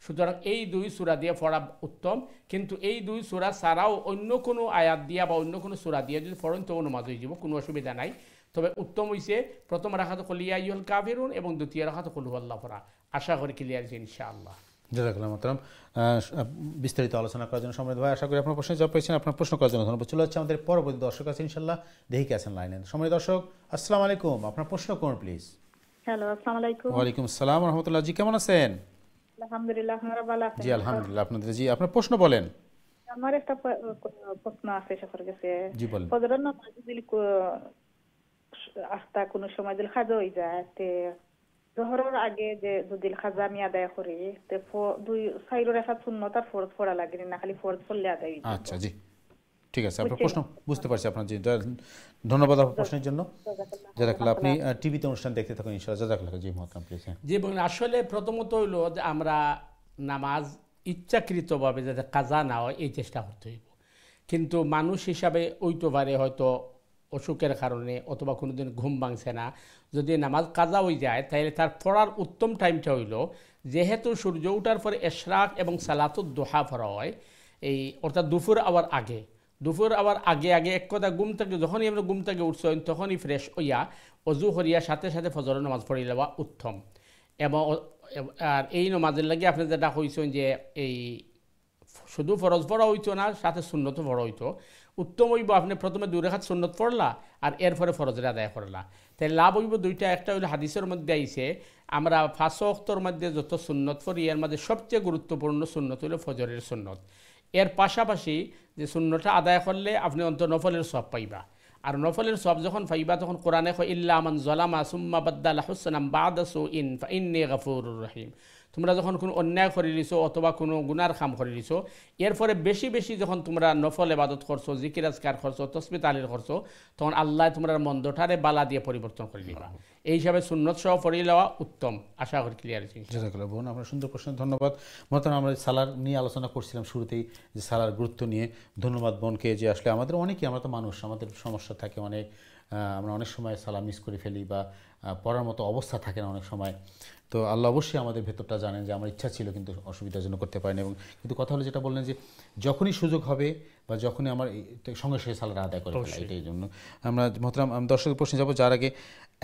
সুতরাং এই 2 সূরা দিয়ে পড়া উত্তম, কিন্তু এই 2 সূরা ছাড়াও অন্য কোনো আয়াত দিয়া বা অন্য কোনো সূরা দিয়ে যদি পড়েন তো নামাজ হয়ে যাব, কোনো অসুবিধা নাই। তবে উত্তম হইছে প্রথম রাকাত কুল ইয়া আইয়ুহাল কাফিরুন এবং দ্বিতীয় রাকাত কুল হুয়াল্লাহ পড়া। আশা করি ক্লিয়ার হয়েছে ইনশাআল্লাহ। জাযাকাল্লাহ মোহতারাম। বিস্তারিত আলোচনা করার জন্য সম্মানিত ভাই, আশা করি আপনার প্রশ্নের জবাব পেয়েছেন। আপনার প্রশ্ন করার জন্য ধন্যবাদ। চলে যাচ্ছে আমাদের পরবর্তী দর্শক আছে ইনশাআল্লাহ, দেখি কে আছেন লাইনে। সম্মানিত দর্শক আসসালামু আলাইকুম, আপনার প্রশ্ন করুন প্লিজ। হ্যালো, আসসালামু আলাইকুম। ওয়ালাইকুম আসসালাম ওয়া রাহমাতুল্লাহ। জি কেমন আছেন? আলহামদুলিল্লাহ, আপনারা ভালো আছেন? জি আলহামদুলিল্লাহ। আপনাদের জি আপনার প্রশ্ন বলেন। আমার একটা প্রশ্ন আছে সবার কাছে। জি বলেন। ফজরের নামাজ যদি আস্তা কোনো সময় যদি খাজা হয়ে যায়, তে জোহরের আগে যে যদি খাজা আমি আদায় করি, তে 4 রাকাত সুন্নত আর ফরজ পড়া লাগে না, খালি ফরজ পড়লে আদায় হয়ে যায়। আচ্ছা জি ঠিক আছে, আপনার প্রশ্ন বুঝতে পারছি আপনার। জি ধন্যবাদ আপনার প্রশ্নের জন্য। জাযাকাল্লাহ। আপনি টিভিতে অনুষ্ঠান দেখতে থাকুন ইনশাআল্লাহ। জাযাকাল্লাহ। জি মোহতারাম প্লিজ। জি বলুন। আসলে প্রথমত হইল যে আমরা নামাজ ইচ্ছাকৃতভাবে যাতে কাজা না হয় এই চেষ্টা করতে হইব, কিন্তু মানুষ হিসাবে ওইতে পারে হয়তো অসুখের কারণে অথবা কোনোদিন ঘুম ভাঙছে না, যদি নামাজ কাজা হয়ে যায় তাহলে তার পড়ার উত্তম টাইমটা হইল যেহেতু সূর্য ওঠার পরে ইশরাক এবং সালাতুদ দুহা পড়া হয়, এই অর্থাৎ দুপুর আওয়ার আগে। দুপুর আওয়ার আগে আগে এক কথা ঘুম থেকে যখনই আমরা ঘুম থেকে উঠছেন তখনই ফ্রেশ হইয়া অজু করিয়া সাথে সাথে ফজরের নামাজ পড়ে নেওয়া উত্তম। এবং আর এই নামাজের লাগে আপনি যেটা কইছেন যে এই শুধু ফরজ পড়া হইতো না, সাথে সুন্নতও পড়া হইতো, উত্তম হইব আপনি প্রথমে 2 রাকাত সুন্নত পড়লা আর এরপরে ফরজের আদায় করলা। তাই লাভ হইব দুইটা। একটা হইল হাদিসের মধ্যে আইছে আমরা 5 ওয়াক্তের মধ্যে যত সুন্নত পড়ি এর মধ্যে সবচেয়ে গুরুত্বপূর্ণ সুন্নত হইল ফজরের সুন্নত। এর পাশাপাশি যে সুন্নতটা আদায় করলে আপনি অন্তত নফলের সওয়াব পাইবা, আর নফলের সওয়াব যখন পাইবা তখন কোরআনে কয় ইল্লা মান যালামা সুম্মা বাদ্দালা হুসনাম বা'দা সুইন ফাইন্নী গাফুরুর রহিম। তোমরা যখন কোনো অন্যায় করে দিছো অথবা কোনো গুনার কাম করে দিছো, এরপরে বেশি বেশি যখন তোমরা নফল ইবাদত করছো, জিকির আজকার করছো, তসবিহ তাহলিল করছো, তখন আল্লাহ তোমরা মন্দটারে বালা দিয়ে পরিবর্তন করে দিবা। এই হিসাবে সুন্নত সহ পড়িয়ে নেওয়া উত্তম। আশা করি ক্লিয়ার হয়েছে। জাযাকাল্লাহ বোন, আপনার সুন্দর প্রশ্ন, ধন্যবাদ। মোহতারাম আমরা সালার নিয়ে আলোচনা করছিলাম শুরুতেই, যে সালার গুরুত্ব নিয়ে। ধন্যবাদ বোনকে। যে আসলে আমাদের অনেকেই, আমরা তো মানুষ, আমাদের সমস্যা থাকে অনেক, আমরা অনেক সময় সালা মিস করে ফেলি বা পড়ার মতো অবস্থা থাকে না অনেক সময়। তো আল্লাহ অবশ্যই আমাদের ভেতরটা জানেন যে আমার ইচ্ছা ছিল কিন্তু অসুবিধার জন্য করতে পারিনি। এবং কিন্তু কথা হলো যেটা বললেন যে যখনই সুযোগ হবে বা যখনই আমার সঙ্গে সঙ্গে সালাটা আদায় করে ফেলা, এটাই জন্য আমরা মোহতারাম আমি দর্শকের প্রশ্নে যাবো। যার আগে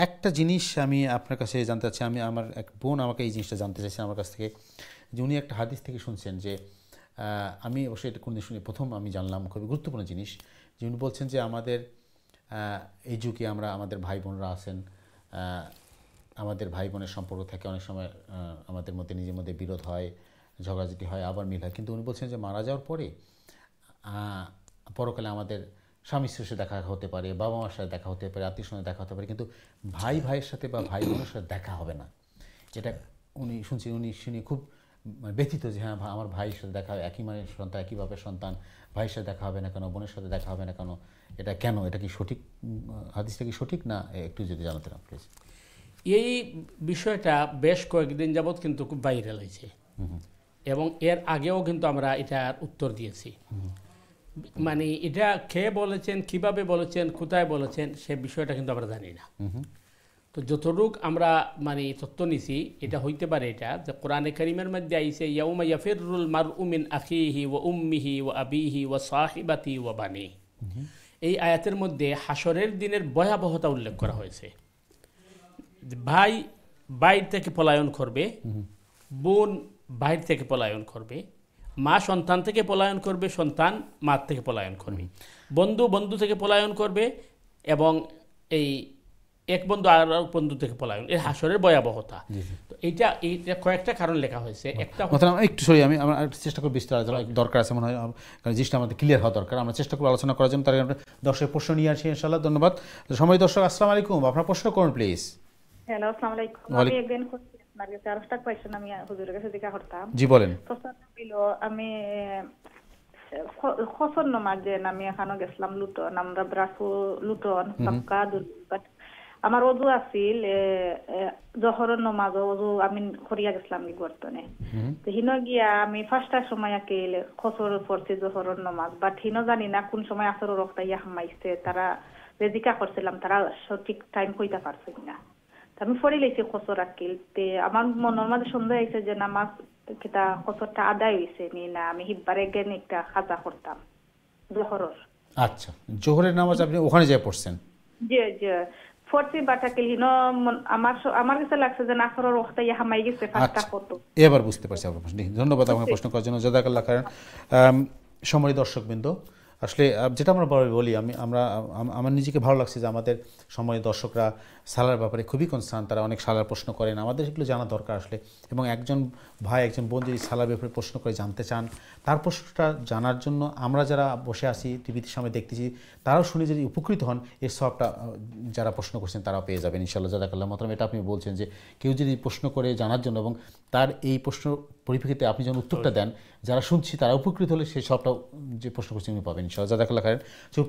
একটা জিনিস আমি আপনার কাছে জানতে চাচ্ছি। আমার এক বোন আমাকে এই জিনিসটা জানতে চাইছেন আমার কাছ থেকে, যে উনি একটা হাদিস থেকে শুনছেন, যে আমি অবশ্যই এটা কোনদিন শুনি প্রথম আমি জানলাম, খুবই গুরুত্বপূর্ণ জিনিস। যে উনি বলছেন যে আমাদের এই যুগে আমরা, আমাদের ভাই বোনরা আছেন, আমাদের ভাই বোনের সম্পর্ক থাকে অনেক সময় আমাদের মধ্যে নিজের মধ্যে বিরোধ হয়, ঝগড়াঝাটি হয়, আবার মিল হয়। কিন্তু উনি বলছেন যে মারা যাওয়ার পরে পরকালে আমাদের স্বামী স্ত্রীর সাথে দেখা হতে পারে, বাবা মার সাথে দেখা হতে পারে, আত্মীয় স্বজনের দেখা হতে পারে, কিন্তু ভাই ভাইয়ের সাথে বা ভাই বোনের সাথে দেখা হবে না। এটা উনি শুনছি, উনি শুনে খুব ব্যথিত যে হ্যাঁ আমার ভাইয়ের সাথে দেখা হবে, একই মানের সন্তান, একই বাপের সন্তান, ভাইয়ের সাথে দেখা হবে না কেন, বোনের সাথে দেখা হবে না কেন, এটা কেন? এটা কি সঠিক? হাদিসটা কি সঠিক না? একটু যদি জানাতেন প্লিজ। এই বিষয়টা বেশ কয়েকদিন যাবৎ কিন্তু খুব ভাইরাল হয়েছে, এবং এর আগেও কিন্তু আমরা এটার উত্তর দিয়েছি। মানে এটা কে বলেছেন, কিভাবে বলেছেন, কোথায় বলেছেন, সে বিষয়টা কিন্তু আমরা জানি না। তো যতটুক আমরা মানে তথ্য নিছি, এটা হইতে পারে এটা যে কোরআনে কারীমের মধ্যে আইছে ইয়াউমা ইয়াফিরুল মারউ মিন আখিহি ওয়া উম্মিহি ওয়া আবিহি ওয়া সাহিবাতি ওয়া বানি। এই আয়াতের মধ্যে হাসরের দিনের ভয়াবহতা উল্লেখ করা হয়েছে। ভাই বাইর থেকে পলায়ন করবে, বোন বাইর থেকে পলায়ন করবে, মা সন্তান থেকে পলায়ন করবে, সন্তান মা থেকে পলায়ন করবে, বন্ধু বন্ধু থেকে পলায়ন করবে, এবং এই এক বন্ধু আর বন্ধু থেকে পলায়ন। এর হাসরের ভয়াবহতা। তো এইটা কয়েকটা কারণ লেখা হয়েছে। একটা একটু সরি, আমি আমরা চেষ্টা করব বিস্তার দরকার আছে মনে হয়, কারণ জিনিসটা আমাদের ক্লিয়ার হওয়া দরকার। আমরা চেষ্টা করব আলোচনা করার জন্য। তার আমরা দর্শকের প্রশ্ন নিয়ে আসি ইনশাআল্লাহ। ধন্যবাদ। সময় দর্শক আসসালামু আলাইকুম, আপনার প্রশ্ন করুন প্লিজ। হ্যালো, আসসালামু আলাইকুম। আমি একদিন আপনার কাছে আরেকটা কোয়েশ্চেন আমি হুজুরের কাছে জিজ্ঞাসা করতাম। জি বলেন। প্রশ্ন ছিল, আমি খসন নামাজে আমি এখানে গেছিলাম লুটন, আমরা ব্রাসু লুটন সবকা দুলবাট আমার অজু আছিল জহরের নমাজ অজু আমি করিয়া গেছিলাম গর্তনে তো হিনো গিয়া আমি 5টার সময় আকিল খসর পড়ছি জহরের নমাজ বাট হিনো জানি না কোন সময় আসর রক্তা ইয়া হামাইছে তারা রেজিকা করছিলাম তারা সঠিক টাইম কইতা পারছে না আমি পড়ে লইছি খসর আকিল তে আমার মনের মাঝে সন্দেহ হয়েছে যে নামাজ কিতা খসরটা আদায় হয়েছে নি না আমি হিব্বারে গেন একটা খাজা করতাম জোহরের। আচ্ছা, জোহরের নামাজ আপনি ওখানে যেয়ে পড়ছেন? জি জি পড়ছি বাট আকিল হিনো আমার কাছে লাগছে যে আসরের ওয়াক্ত ইয়া হামাই গেছে ফাস্টা কত। এবার বুঝতে পারছি আপনার প্রশ্ন। ধন্যবাদ আপনাকে প্রশ্ন করার জন্য, জাযাকাল্লাহ খাইরান। সম্মানিত দর্শকবৃন্দ, আসলে যেটা আমরা বলি আমার নিজেকে ভালো লাগছে যে আমাদের সম্মানিত দর্শকরা সালার ব্যাপারে খুবই কনসার্ন, তারা অনেক সালার প্রশ্ন করেন, আমাদের এগুলো জানা দরকার আসলে। এবং একজন ভাই একজন বোন যদি সালার ব্যাপারে প্রশ্ন করে জানতে চান, তার প্রশ্নটা জানার জন্য আমরা যারা বসে আছি টিভিতে সামনে দেখতেছি তারাও শুনে যদি উপকৃত হন, এর সবটা যারা প্রশ্ন করছেন তারাও পেয়ে যাবেন ইনশাআল্লাহ। জাযাকাল্লাহ মোহতারাম। এটা আপনি বলছেন যে কেউ যদি প্রশ্ন করে জানার জন্য এবং তার এই প্রশ্ন পরিপ্রেক্ষিতে আপনি যখন উত্তরটা দেন, যারা শুনছি তারা উপকৃত হলে সেই সবটা যে প্রশ্ন করছেন উনি পাবেন ইনশাআল্লাহ। জাযাকাল্লাহ খাইরান।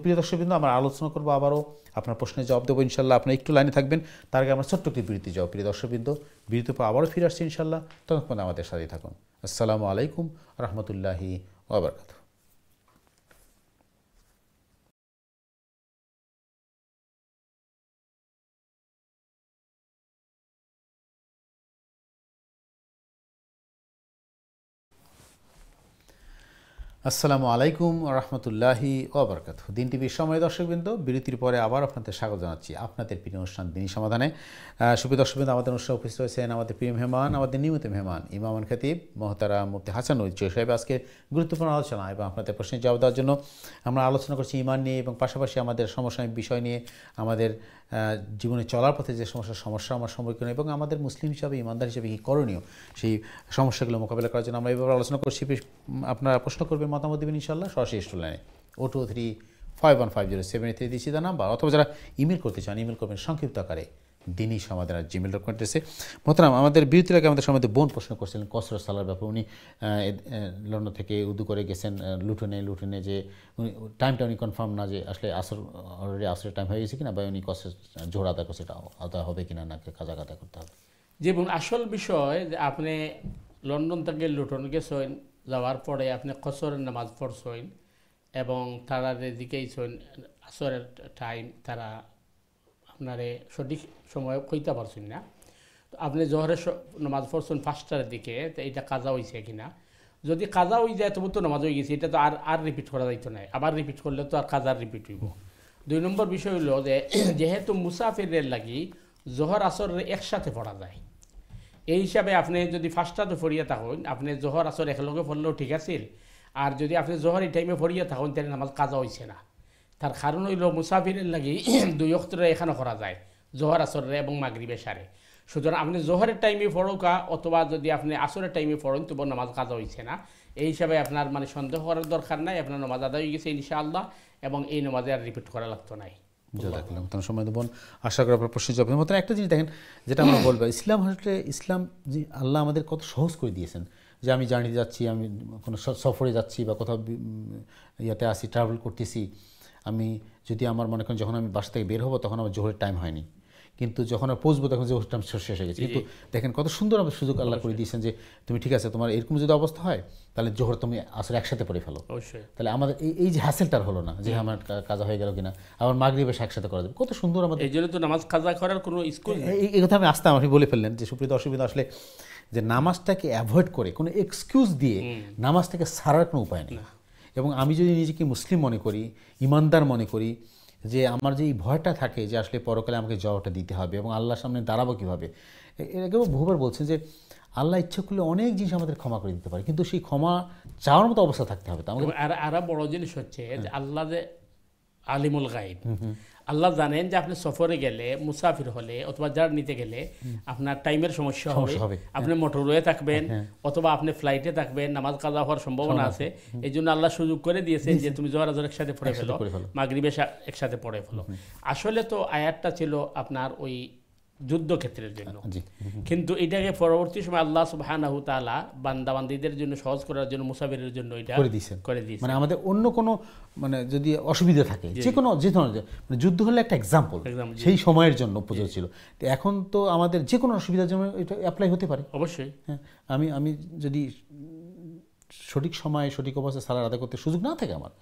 প্রিয় দর্শকবৃন্দ, আমরা আলোচনা করবো আবারও আপনার প্রশ্নের জবাব দেবো ইনশাআল্লাহ। আপনার একটু লাইনে থাকবেন, তার আগে আমরা ছোট্ট একটি বিরতি যাও। প্রিয় দর্শকবৃন্দ, বিরতির পর আবারও ফিরে আসছি ইনশাআল্লাহ, ততক্ষণ আমাদের সাথেই থাকুন। আসসালামু আলাইকুম রহমতুল্লাহি ওয়া বারাকাতুহু। আসসালামু আলাইকুম রহমতুল্লাহি ওয়া বারাকাতুহু। দিন টিভির সময় দর্শকবৃন্দ, বিরতির পরে আবার আপনাদের স্বাগত জানাচ্ছি আপনাদের প্রিয় অনুষ্ঠান দিনী সমাধানে। সুপ্রিয় দর্শকবৃন্দ, আমাদের অনুষ্ঠানে উপস্থিত হয়েছেন আমাদের প্রিয় মেহমান, আমাদের নিয়মিত মেহমান ইমাম খতিব মোহতারাম মুফতি হাসান চৌধুরী সাহেব। আজকে গুরুত্বপূর্ণ আলোচনা এবং আপনাদের প্রশ্নের জবাব দেওয়ার জন্য আমরা আলোচনা করছি ঈমান নিয়ে এবং পাশাপাশি আমাদের সমসাময়িক বিষয় নিয়ে, আমাদের জীবনে চলার পথে যে সমস্যা আমার সম্মুখীন এবং আমাদের মুসলিম হিসাবে ইমানদার হিসাবে কী করণীয় সেই সমস্যাগুলো মোকাবিলা করার জন্য আমরা এইভাবে আলোচনা করছি। আপনারা প্রশ্ন করবেন, মতামত দেবেন ইনশাআল্লাহ সরাসরি স্টুলাইনে 023515073 দিচ্ছি তার নাম্বার, অথবা যারা ইমেল করতে চান ইমেল করবেন সংক্ষিপ্ত আকারে দিনী সমাধান@gmail.com এসে। মোহতারাম, আমাদের বিরতির আগে আমাদের সমাজে বোন প্রশ্ন করছিলেন কসরত সালার ব্যাপারে। উনি লন্ডন থেকে উর্দু করে গেছেন লুটনে যে উনি টাইমটা উনি কনফার্ম না যে আসলে অলরেডি আসরের টাইম হয়ে গেছে কিনা, বা উনি কসরত জোর আদা করছে, এটা আদা হবে কিনা নাকি কাজা আদা করতে হবে। যেমন আসল বিষয় যে আপনি লন্ডন থেকে লুটন গেছেন, যাওয়ার পরে আপনি কসরের নামাজ পড়ছেন এবং তারা দিকেইছেন আসরের টাইম, তারা আপনারে সঠিক সময় কইতে পারছেন না, তো আপনি জোহরের নামাজ পড়ছেন 5টার দিকে, তো এইটা কাজা হয়েছে কিনা। যদি কাজা হয়ে যায় তবু তো নামাজ হয়ে গেছে, এটা তো আর রিপিট করা যাইতো না, আবার রিপিট করলে তো আর কাজার রিপিট হইব। 2 নম্বর বিষয় হলো যে যেহেতু মুসাফিরের লাগি জোহর আসর একসাথে পড়া যায়, এই হিসাবে আপনি যদি 5টাতে পড়িয়া থাকুন, আপনি জোহর আসর একলগে পড়লেও ঠিক আছিল, আর যদি আপনি জোহর এই টাইমে পড়িয়া থাকুন তাহলে নামাজ কাজা হয়েছে না। তার কারণ হইল মুসাফিরের লাগি 2 ওয়াক্তরে এখানে করা যায়, জোহর আসরে এবং মাগরিবে সারে। সুতরাং আপনি জোহরের টাইমে পড়োকা অথবা যদি আপনি আসরের টাইমে পড়েন তবু নামাজ কাজা হয়েছে না, এই হিসাবে আপনার মানে সন্দেহ করার দরকার নাই, আপনার নামাজ আদায় হয়ে গেছে ইনশাআল্লাহ, এবং এই নামাজে আর রিপিট করা লাগতো নাই। জাযাকাল্লাহ। তোমার সময় বোন, আশা করি আপনার প্রশ্নের জবাব। মতো একটা জিনিস দেখেন, যেটা আমরা বলবো, ইসলাম যে আল্লাহ আমাদের কত সহজ করে দিয়েছেন, যে আমি জার্নিতে যাচ্ছি, আমি কোনো সফরে যাচ্ছি বা কোথাও ইয়াতে আসি, ট্রাভেল করতেছি, আমি যদি আমার মনে করেন যখন আমি বাসা থেকে বের হবো তখন আমার জোহরের টাইম হয়নি, কিন্তু যখন আর পৌঁছবো তখন জোহরের টাইম শেষ হয়ে গেছে। কিন্তু দেখেন কত সুন্দর আমাদের সুযোগ আল্লাহ করে দিয়েছেন যে তুমি ঠিক আছে, তোমার এরকম যদি অবস্থা হয় তাহলে জোহর তুমি আসলে একসাথে পড়ে ফেলো, তাহলে আমাদের এই যে হ্যাসেলটার হলো না যে আমার কাজা হয়ে গেল কিনা, আবার মাগরিবে একসাথে করা যাবে, কত সুন্দর আমাদের। এই জন্য তো নামাজ কাজা করার কোনো স্কুল, এই কথা আমি আসতাম, আপনি বলে ফেললেন যে সুপ্রিয় দর্শকবৃন্দ, আসলে যে নামাজটাকে অ্যাভয়েড করে কোনো এক্সকিউজ দিয়ে নামাজটাকে সারার কোনো উপায় নেই। এবং আমি যদি নিজেকে মুসলিম মনে করি, ইমানদার মনে করি, যে আমার যে এই ভয়টা থাকে যে আসলে পরকালে আমাকে জবাবটা দিতে হবে এবং আল্লাহর সামনে দাঁড়াবো কীভাবে, এটাকেও বহুবার বলছেন যে আল্লাহ ইচ্ছা করলে অনেক জিনিস আমাদের ক্ষমা করে দিতে পারে, কিন্তু সেই ক্ষমা চাওয়ার মতো অবস্থা থাকতে হবে। আমাকে আর বড় জিনিস হচ্ছে যে আল্লাহ যে আলিমুল গাইব, আল্লাহ জানেন যে আপনি সফরে গেলে, মুসাফির হলে অথবা জার্নিতে গেলে আপনার টাইমের সমস্যা হবে, আপনি মোটরওয়ে থাকবেন অথবা আপনি ফ্লাইটে থাকবেন, নামাজ কাজা হওয়ার সম্ভাবনা আছে। এই জন্য আল্লাহ সুযোগ করে দিয়েছেন যে তুমি জোহর আসর একসাথে পড়ে ফেলো, মাগরিবে একসাথে পড়ে ফেলো। আসলে তো আয়াতটা ছিল আপনার ওই যুদ্ধক্ষেত্রের জন্য। জি। কিন্তু এটাকে পরবর্তী সময় আল্লাহ সুবহানাহু তাআলা বান্দাবান্দীদের জন্য সহজ করার জন্য মুসাফিরের জন্য এটা করে দিয়েছেন। মানে আমাদের অন্য কোনো মানে যদি অসুবিধা থাকে যে কোনো মানে যুদ্ধ হলে একটা এক্সাম্পল সেই সময়ের জন্য প্রযোজ্য ছিল। এখন তো আমাদের যে কোনো অসুবিধার জন্য এটা অ্যাপ্লাই হতে পারে। অবশ্যই। হ্যাঁ, আমি যদি সঠিক সময় সঠিক অবস্থায় সালাত আদায় করতে সুযোগ না থাকে আমার,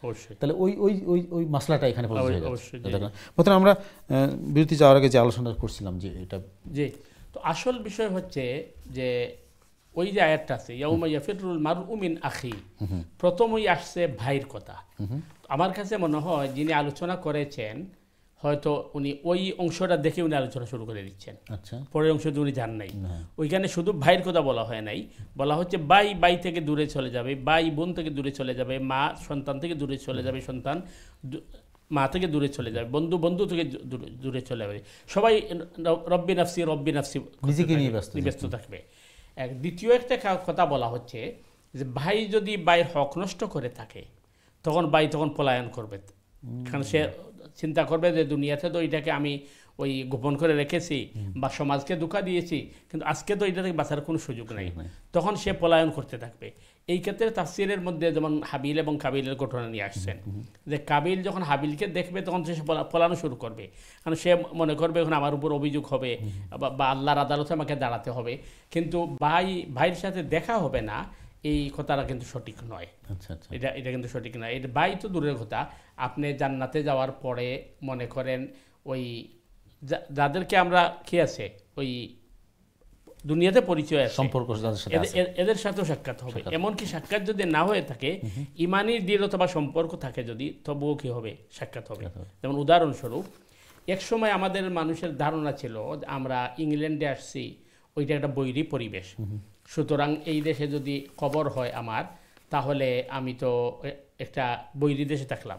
তাহলে ওই ওই ওই ওই মাসলাটা এখানে প্রযোজ্য হয়ে যাচ্ছে। প্রথমে আমরা বিরতি যাওয়ার আগে যে আলোচনা করছিলাম যে এটা জি, তো আসল বিষয় হচ্ছে যে ওই যে আয়াতটা আছে ইয়াউমা ইয়াফিরুল মারউ মিন আখি, প্রথমেই আসছে ভাইয়ের কথা। আমার কাছে মনে হয় যিনি আলোচনা করেছেন হয়তো উনি ওই অংশটা দেখে উনি আলোচনা শুরু করে দিচ্ছেন। আচ্ছা, পরের অংশ উনি জান নাই, ওইখানে শুধু ভাইয়ের কথা বলা হয় নাই, বলা হচ্ছে ভাই থেকে দূরে চলে যাবে, ভাই বোন থেকে দূরে চলে যাবে, মা সন্তান থেকে দূরে চলে যাবে, সন্তান মা থেকে দূরে চলে যাবে, বন্ধু থেকে দূরে চলে যাবে, সবাই রব্বি নাফসি নিজেকে নিয়ে ব্যস্ত থাকবে। দ্বিতীয় একটা কথা বলা হচ্ছে যে ভাই যদি ভাইয়ের হক নষ্ট করে থাকে তখন ভাই তখন পলায়ন করবে, কারণ সে চিন্তা করবে যে দুনিয়াতে তো এটাকে আমি ওই গোপন করে রেখেছি বা সমাজকে ধোঁকা দিয়েছি, কিন্তু আজকে তো এটা থেকে বাঁচার কোনো সুযোগ নেই, তখন সে পলায়ন করতে থাকবে। এই ক্ষেত্রে তাফসীরের মধ্যে যেমন হাবিল এবং কাবিলের ঘটনা নিয়ে আসছেন যে কাবিল যখন হাবিলকে দেখবে তখন সে পলানো শুরু করবে, কারণ সে মনে করবে এখন আমার উপর অভিযোগ হবে বা আল্লাহর আদালতে আমাকে দাঁড়াতে হবে, কিন্তু ভাইয়ের সাথে দেখা হবে না, এই কথাটা কিন্তু সঠিক নয়। এটা কিন্তু সঠিক নয়। এটা ভাই তো দূরের কথা, আপনি জান্নাতে যাওয়ার পরে মনে করেন ওই যাদেরকে আমরা কি আছে ওই দুনিয়াতে পরিচয় আছে সম্পর্ক এদের সাথেও সাক্ষাৎ হবে, এমনকি সাক্ষাৎ যদি না হয়ে থাকে ইমানি দৃঢ়তা বা সম্পর্ক থাকে যদি, তবুও কি হবে সাক্ষাৎ হবে। যেমন উদাহরণস্বরূপ এক সময় আমাদের মানুষের ধারণা ছিল আমরা ইংল্যান্ডে আসছি, ওইটা একটা বৈরী পরিবেশ, সুতরাং এই দেশে যদি কবর হয় আমার তাহলে আমি তো একটা বৈরী দেশে থাকলাম,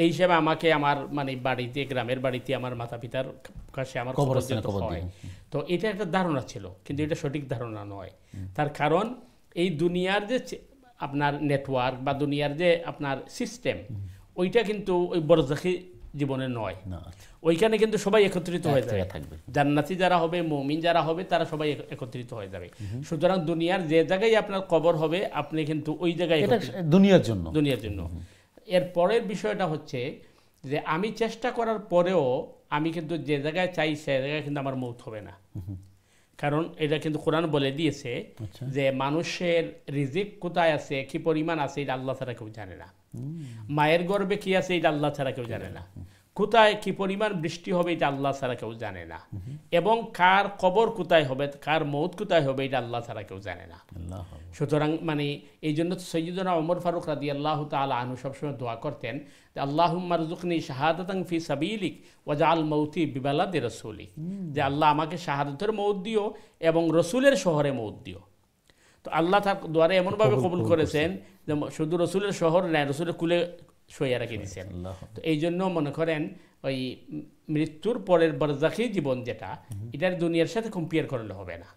এই হিসাবে আমাকে আমার মানে বাড়িতে গ্রামের বাড়িতে আমার মাতা পিতার কাছে আমার কবর হয়। তো এটা একটা ধারণা ছিল, কিন্তু এটা সঠিক ধারণা নয়। তার কারণ এই দুনিয়ার যে আপনার নেটওয়ার্ক বা দুনিয়ার যে আপনার সিস্টেম ওইটা কিন্তু ওই বরজাখী জীবনে নয়, ওইখানে কিন্তু সবাই একত্রিত হয়ে যাবে, জান্নাতি যারা হবে মুমিন যারা হবে তারা সবাই একত্রিত হয়ে যাবে। সুতরাং দুনিয়ার যে জায়গায় আপনার কবর হবে আপনি কিন্তু ওই জায়গায় দুনিয়ার জন্য। এর পরের বিষয়টা হচ্ছে যে আমি চেষ্টা করার পরেও আমি কিন্তু যে জায়গায় চাই সে জায়গায় কিন্তু আমার মৌত হবে না, কারণ এটা কিন্তু কোরআন বলে দিয়েছে যে মানুষের রিজিক কোথায় আছে কি পরিমাণ আছে এটা আল্লাহ ছাড়া কেউ জানে না, মায়ের গর্ভে কি আছে এটা আল্লাহ ছাড়া কেউ জানে না, কোথায় কি পরিমাণ বৃষ্টি হবে এটা আল্লাহ ছাড়া কেউ জানে না, এবং কার কবর কোথায় হবে কার মৌত কোথায় হবে এটা আল্লাহ ছাড়া কেউ জানে না। সুতরাং মানে এই জন্য সৈয়দনা ওমর ফারুক রাদিয়াল্লাহু তাআলা আনহু সবসময় দোয়া করতেন যে আল্লাহুম্মা রযুকনি শাহাদাতান ফি সাবিলিক ওয়াজআল মাউতি বিবালাদি রাসূলিক, যে আল্লাহ আমাকে শাহাদাতের মৌত দিও এবং রসুলের শহরে মৌত দিও। তো আল্লাহ তার দোয়ারে এমনভাবে কবুল করেছেন যে শুধু রসুলের শহর নয়, রসুলের কুলে শোয়া রেখে দিয়েছেন। তো এই জন্য মনে করেন ওই মৃত্যুর পরের বরজাখী জীবন যেটা এটার দুনিয়ার সাথে কম্পেয়ার করলে হবে না,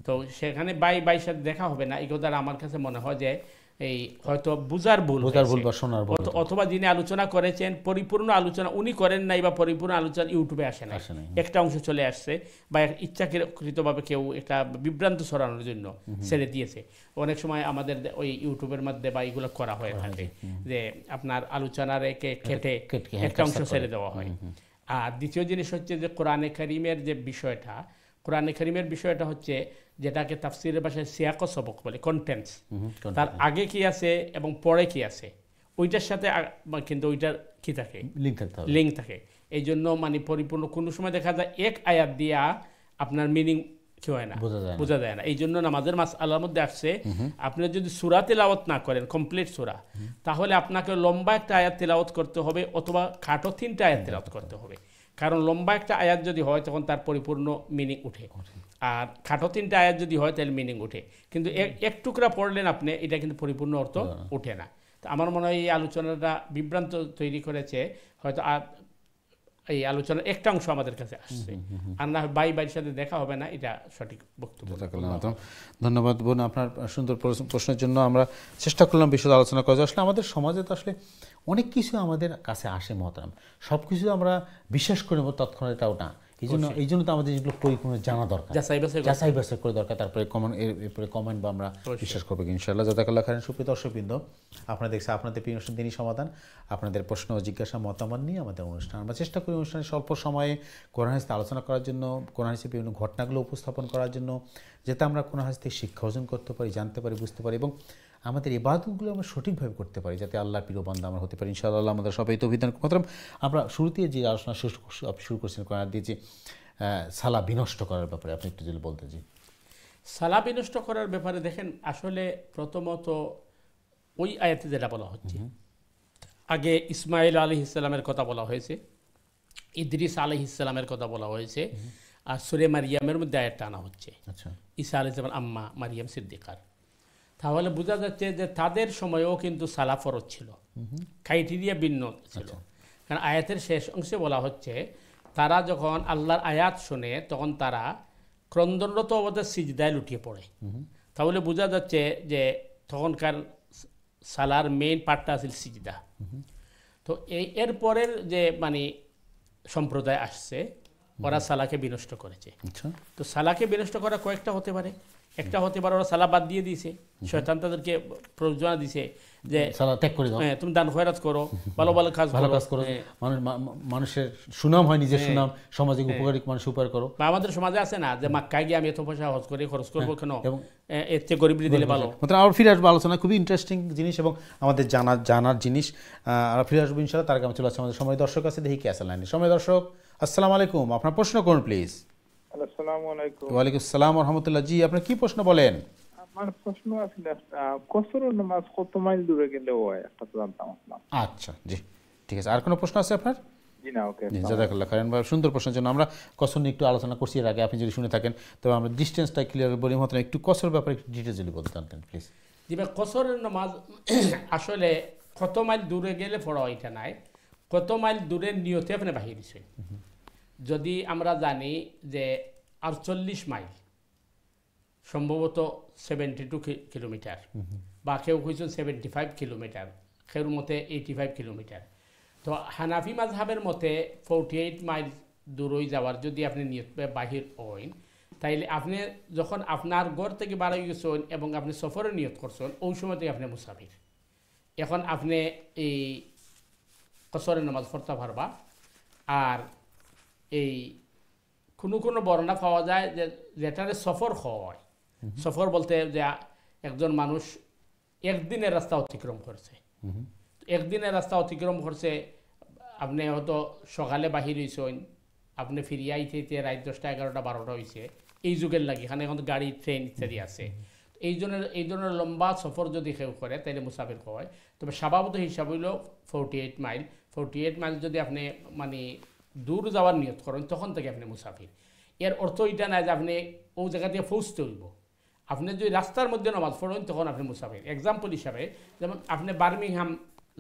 তো সেখানে ভাইয়ের সাথে দেখা হবে না। এই কথাটা আমার কাছে মনে হয় যে এই হয়তো বুঝার ভুল অথবা যিনি আলোচনা করেছেন পরিপূর্ণ আলোচনা উনি করেন নাই বা পরিপূর্ণ আলোচনা ইউটিউবে আসে না, একটা অংশ চলে আসছে বা ইচ্ছাকৃতভাবে কেউ একটা বিভ্রান্ত ছড়ানোর জন্য ছেড়ে দিয়েছে। অনেক সময় আমাদের ওই ইউটিউবের মধ্যে বা এগুলো করা হয়ে থাকে যে আপনার আলোচনার কেটে একটা অংশ ছেড়ে দেওয়া হয়। আর দ্বিতীয় জিনিস হচ্ছে যে কোরআনে কারীমের যে বিষয়টা, কোরআনে কারীমের বিষয়টা হচ্ছে যেটাকে তাফসীরের ভাষায় সিয়াক ও সবক বলে, কন্টেন্টস, তার আগে কি আছে এবং পরে কি আছে ওইটার সাথে কিন্তু ওইটার কি থাকে লিঙ্ক থাকে। এই জন্য মানে পরিপূর্ণ কোনো সময় দেখা যায় এক আয়াত দিয়া আপনার মিনিং কি হয় না, বোঝা যায় না। এই জন্য নামাজের মাসআলার মধ্যে আসছে আপনি যদি সূরা তেলাওয়াত না করেন কমপ্লিট সূরা, তাহলে আপনাকে লম্বা একটা আয়াত তেলাওয়াত করতে হবে অথবা খাটো 3টা আয়াত তেলাওয়াত করতে হবে, কারণ লম্বা একটা আয়াত যদি হয় তখন তার পরিপূর্ণ মিনিং উঠে, আর খাটো 3টা আয়াত যদি হয় তাহলে মিনিং উঠে, কিন্তু এক টুকরা পড়লেন আপনি এটা কিন্তু পরিপূর্ণ অর্থ উঠে না। তো আমার মনে হয় এই আলোচনাটা বিভ্রান্ত তৈরি করেছে, হয়তো এই আলোচনার একটা অংশ আমাদের কাছে আসছে, আর না ভাইয়ের সাথে দেখা হবে না, এটা সঠিক বক্তব্য। ধন্যবাদ বোন আপনার সুন্দর প্রশ্নের জন্য। আমরা চেষ্টা করলাম বিশদ আলোচনা করা। আসলে আমাদের সমাজে তো আসলে অনেক কিছু আমাদের কাছে আসে মহতারাম, সব কিছু আমরা বিশ্বাস করে নেব তৎক্ষণাৎ এটাও না, এই জন্য তো আমাদের যেগুলো পরিপূর্ণ জানা দরকার, যাচাই বাছাই করে দরকার, তারপরে এরপরে কমেন্ট বা আমরা বিশ্বাস করবো ইনশাআল্লাহ। জাযাকাল্লাহ খাইরান। সুপ্রিয় দর্শকবৃন্দ, আপনারা দেখছেন আপনাদের প্রিয় অনুষ্ঠান দিনই সমাধান। আপনাদের প্রশ্ন ও জিজ্ঞাসা মতামত নিয়ে আমাদের অনুষ্ঠান, আমরা চেষ্টা করি অনুষ্ঠানে স্বল্প সময়ে কোরআন হাদিস আলোচনা করার জন্য, কোরআন হাদিসের বিভিন্ন ঘটনাগুলো উপস্থাপন করার জন্য, যাতে আমরা কোরআন হাদিস থেকে শিক্ষা অর্জন করতে পারি, জানতে পারি, বুঝতে পারি এবং আমাদের ইবাদতগুলো আমরা সঠিকভাবে করতে পারি, যাতে আল্লাহর প্রিয় বান্দা আমরা হতে পারি ইনশাআল্লাহ। আমাদের সবাই তৌফিক দান করুন। আমরা শুরুতে যে আলোচনা শুরু করছিলেন কোরআন দিয়ে যে সালা বিনষ্ট করার ব্যাপারে, আপনি একটু যদি বলতে। জি, সালা বিনষ্ট করার ব্যাপারে দেখেন, আসলে প্রথমত ওই আয়াতে যেটা বলা হচ্ছে, আগে ইসমাইল আলাইহিস সালামের কথা বলা হয়েছে, ইদ্রিস আলাইহিস সালামের কথা বলা হয়েছে, আর সূরা মারিয়ামের মধ্যে আয়াতটা আনা হচ্ছে। আচ্ছা, ঈসা আলাইহিস সালামের আম্মা মারিয়াম সিদ্দিকার। তাহলে বোঝা যাচ্ছে যে তাদের সময়েও কিন্তু সালা ফরজ ছিল, ক্রাইটেরিয়া ভিন্ন ছিল। কারণ আয়াতের শেষ অংশে বলা হচ্ছে, তারা যখন আল্লাহর আয়াত শুনে তখন তারা ক্রন্দনরত অবস্থায় সিজদায় লুটিয়ে পড়ে। তাহলে বোঝা যাচ্ছে যে তখনকার সালার মেইন পার্টটা আছিল সিজদা। তো এর পরের যে মানে সম্প্রদায় আসছে, ওরা সালাকে বিনষ্ট করেছে। তো সালাকে বিনষ্ট করা কয়েকটা হতে পারে। একটা হতে পারে ওরা সালা বাদ দিয়ে দিয়েছে, শয়তান তাদেরকে প্রযোজনা দিছে যে সালা ত্যাগ করে দাও, তুমি দান খয়রাত করো, ভালো ভালো কাজ করো, মানুষের সুনাম হয়, নিজের সুনাম, সামাজিক উপকারী মানুষ উপকার করো। বা আমাদের সমাজে আছে না যে মাক্কায় গিয়ে আমি এত পয়সা হজ করে খরচ করবো কেন, এর চেয়ে গরিবী দিলে ভালো। আবার ফিরে আসবো আলোচনা, খুবই ইন্টারেস্টিং জিনিস এবং আমাদের জানার জিনিস। আর ফিরে আসবো ইনশাআল্লাহ। তার আগে আমি চলে আসছি আমাদের সময় দর্শক আছে, দেখি কে আছে লাইনে। সময় দর্শক, আসসালামু আলাইকুম, আপনার প্রশ্ন করুন প্লিজ। আসসালামু আলাইকুম। ওয়ালাইকুম আসসালাম ওয়া রাহমাতুল্লাহ। জি, আপনার কি প্রশ্ন বলেন? আমার প্রশ্ন আছে, কসরের নামাজ কত মাইল দূরে গেলে হয় একটা তো জানতাম না। আচ্ছা, জি, ঠিক আছে। আর কোনো প্রশ্ন আছে আপনার? জি না, ওকে। জাযাকাল্লাহ খাইরান ভাই, সুন্দর প্রশ্নের জন্য। আমরা কসর নিয়ে একটু আলোচনা করছি এর আগে, আপনি যদি শুনে থাকেন তবে আমরা ডিস্টেন্সটা ক্লিয়ার বলি মতো একটু কসর ব্যাপারে একটু ডিটেইলস যদি বলতে জানতেন প্লিজ। জি ভাই, কসরের নামাজ আসলে কত মাইল দূরে গেলে পড়া এটা নাই, কত মাইল দূরের নিয়তে আপনি বাহির দিচ্ছেন। যদি আমরা জানি যে 48 মাইল সম্ভবত 72 কিলোমিটার, বা কেউ কইছেন 75 কিলোমিটার, কেউর মতে 85 কিলোমিটার। তো হানাফি মাযহাবের মতে 48 মাইল দূরই যাওয়ার যদি আপনি নিয়ত বাহির হন, তাইলে আপনি যখন আপনার ঘর থেকে বার হয়ে গেছেন এবং আপনি সফরে নিয়ত করছেন, ওই সময় থেকে আপনি মুসাফির। এখন আপনি এই কসরের নামাজ পড়তে পারবা। আর এই কোনো বর্ণনা পাওয়া যায় যে যেটারে সফর হয়, সফর বলতে যে একজন মানুষ একদিনের রাস্তা অতিক্রম করছে, একদিনের রাস্তা অতিক্রম করছে, আপনি হয়তো সকালে বাহির হয়েছেন, আপনি ফিরিয়ে আইতে রাত 10টা 11টা 12টা হয়েছে, এই যুগের লাগে এখানে এখন গাড়ি ট্রেন ইত্যাদি আছে। এই ধরনের লম্বা সফর যদি কেউ করে তাহলে মুসাফির হয়। তবে স্বভাবত হিসাব হইল 48 মাইল। 48 মাইল যদি আপনি মানে দূর যাওয়ার নিয়ত করেন, তখন থেকে আপনি মুসাফির। এর অর্থ এটা নাই যে আপনি ওই জায়গা দিয়ে পৌঁছতে হইব। আপনি যদি রাস্তার মধ্যে নামাজ পড়েন তখন আপনি মুসাফির। এক্সাম্পল হিসাবে যেমন আপনি বার্মিংহাম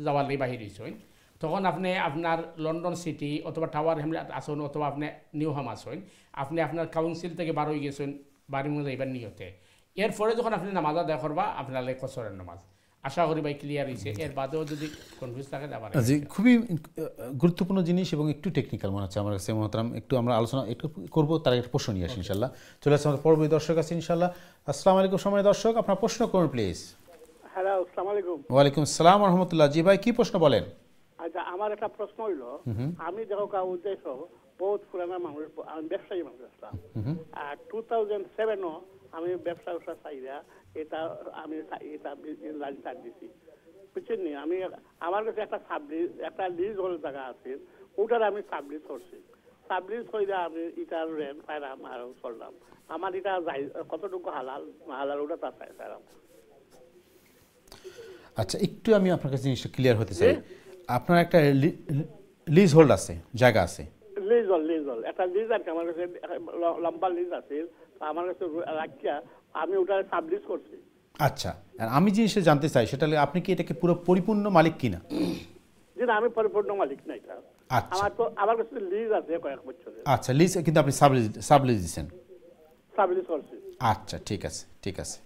যাওয়ার লাগে বাহির হয়েছেন, তখন আপনি আপনার লন্ডন সিটি অথবা টাওয়ার হ্যামলেট আসুন অথবা আপনি নিউহাম আসুন, আপনি আপনার কাউন্সিল থেকে বার হয়ে গেছেন বার্মিংহাম যাইবার নিয়তে। এরপরে যখন আপনি নামাজ আদায় করবা আপনার লাগে কসরের নামাজ। আশা করি ভাই ক্লিয়ার হয়েছে। এর বাদেও যদি কনফিউজ থাকে আবার। জি, খুবই গুরুত্বপূর্ণ জিনিস এবং একটু টেকনিক্যাল মনে হচ্ছে আমার কাছে মোহতারাম। একটু আমরা আলোচনা একটু করবো, তার একটা প্রশ্ন নিয়ে আসি ইনশাল্লাহ। চলে আসছে আমাদের পরবর্তী দর্শক আছে ইনশাল্লাহ। আসসালামু আলাইকুম সময় দর্শক, আপনার প্রশ্ন করুন প্লিজ। হ্যালো, আসসালামু আলাইকুম। ওয়ালাইকুম আসসালাম ওয়া রাহমাতুল্লাহ। জি ভাই, কি প্রশ্ন বলেন? আচ্ছা, আমার একটা প্রশ্ন হইল, আমি দেখো উদ্দেশ্য বহুত পুরানা মানুষ, আমি ব্যবসায়ী মানুষ আসলাম। আর 2007 আমি ব্যবসা চাইরা এটা আমি লাইন ছাড় দিছি, বুঝছেন নি? আমি আমার কাছে একটা লিজ হল জায়গা আছে, ওটার আমি সাবলিজ করছি। সাবলিজ করে আমি ইটার রেন্ট পাইলাম আর চললাম। আমার এটা কতটুকু হালাল না হালাল ওটা তা চাইলাম। আচ্ছা, একটু আমি আপনার কাছে জিনিসটা ক্লিয়ার হতে চাই। আপনার একটা লিজ হোল্ড আছে, জায়গা আছে? লিজ একটা লিজ আছে আমার কাছে, লম্বা লিজ আছে আমার কাছে রাখিয়া আমি ওটা সাবলিজ করছি। আচ্ছা, আমি জিনিসটা জানতে চাই সেটা হলে আপনি কি এটাকে পুরো পরিপূর্ণ মালিক কিনা? জি না, আমি পরিপূর্ণ মালিক না এটা। আচ্ছা, আমার কাছে লিজ আছে কয়েক বছরের। আচ্ছা, লিজ কিন্তু আপনি সাবলিজ দিয়েছেন? সাবলিজ করছি। আচ্ছা, ঠিক আছে, ঠিক আছে।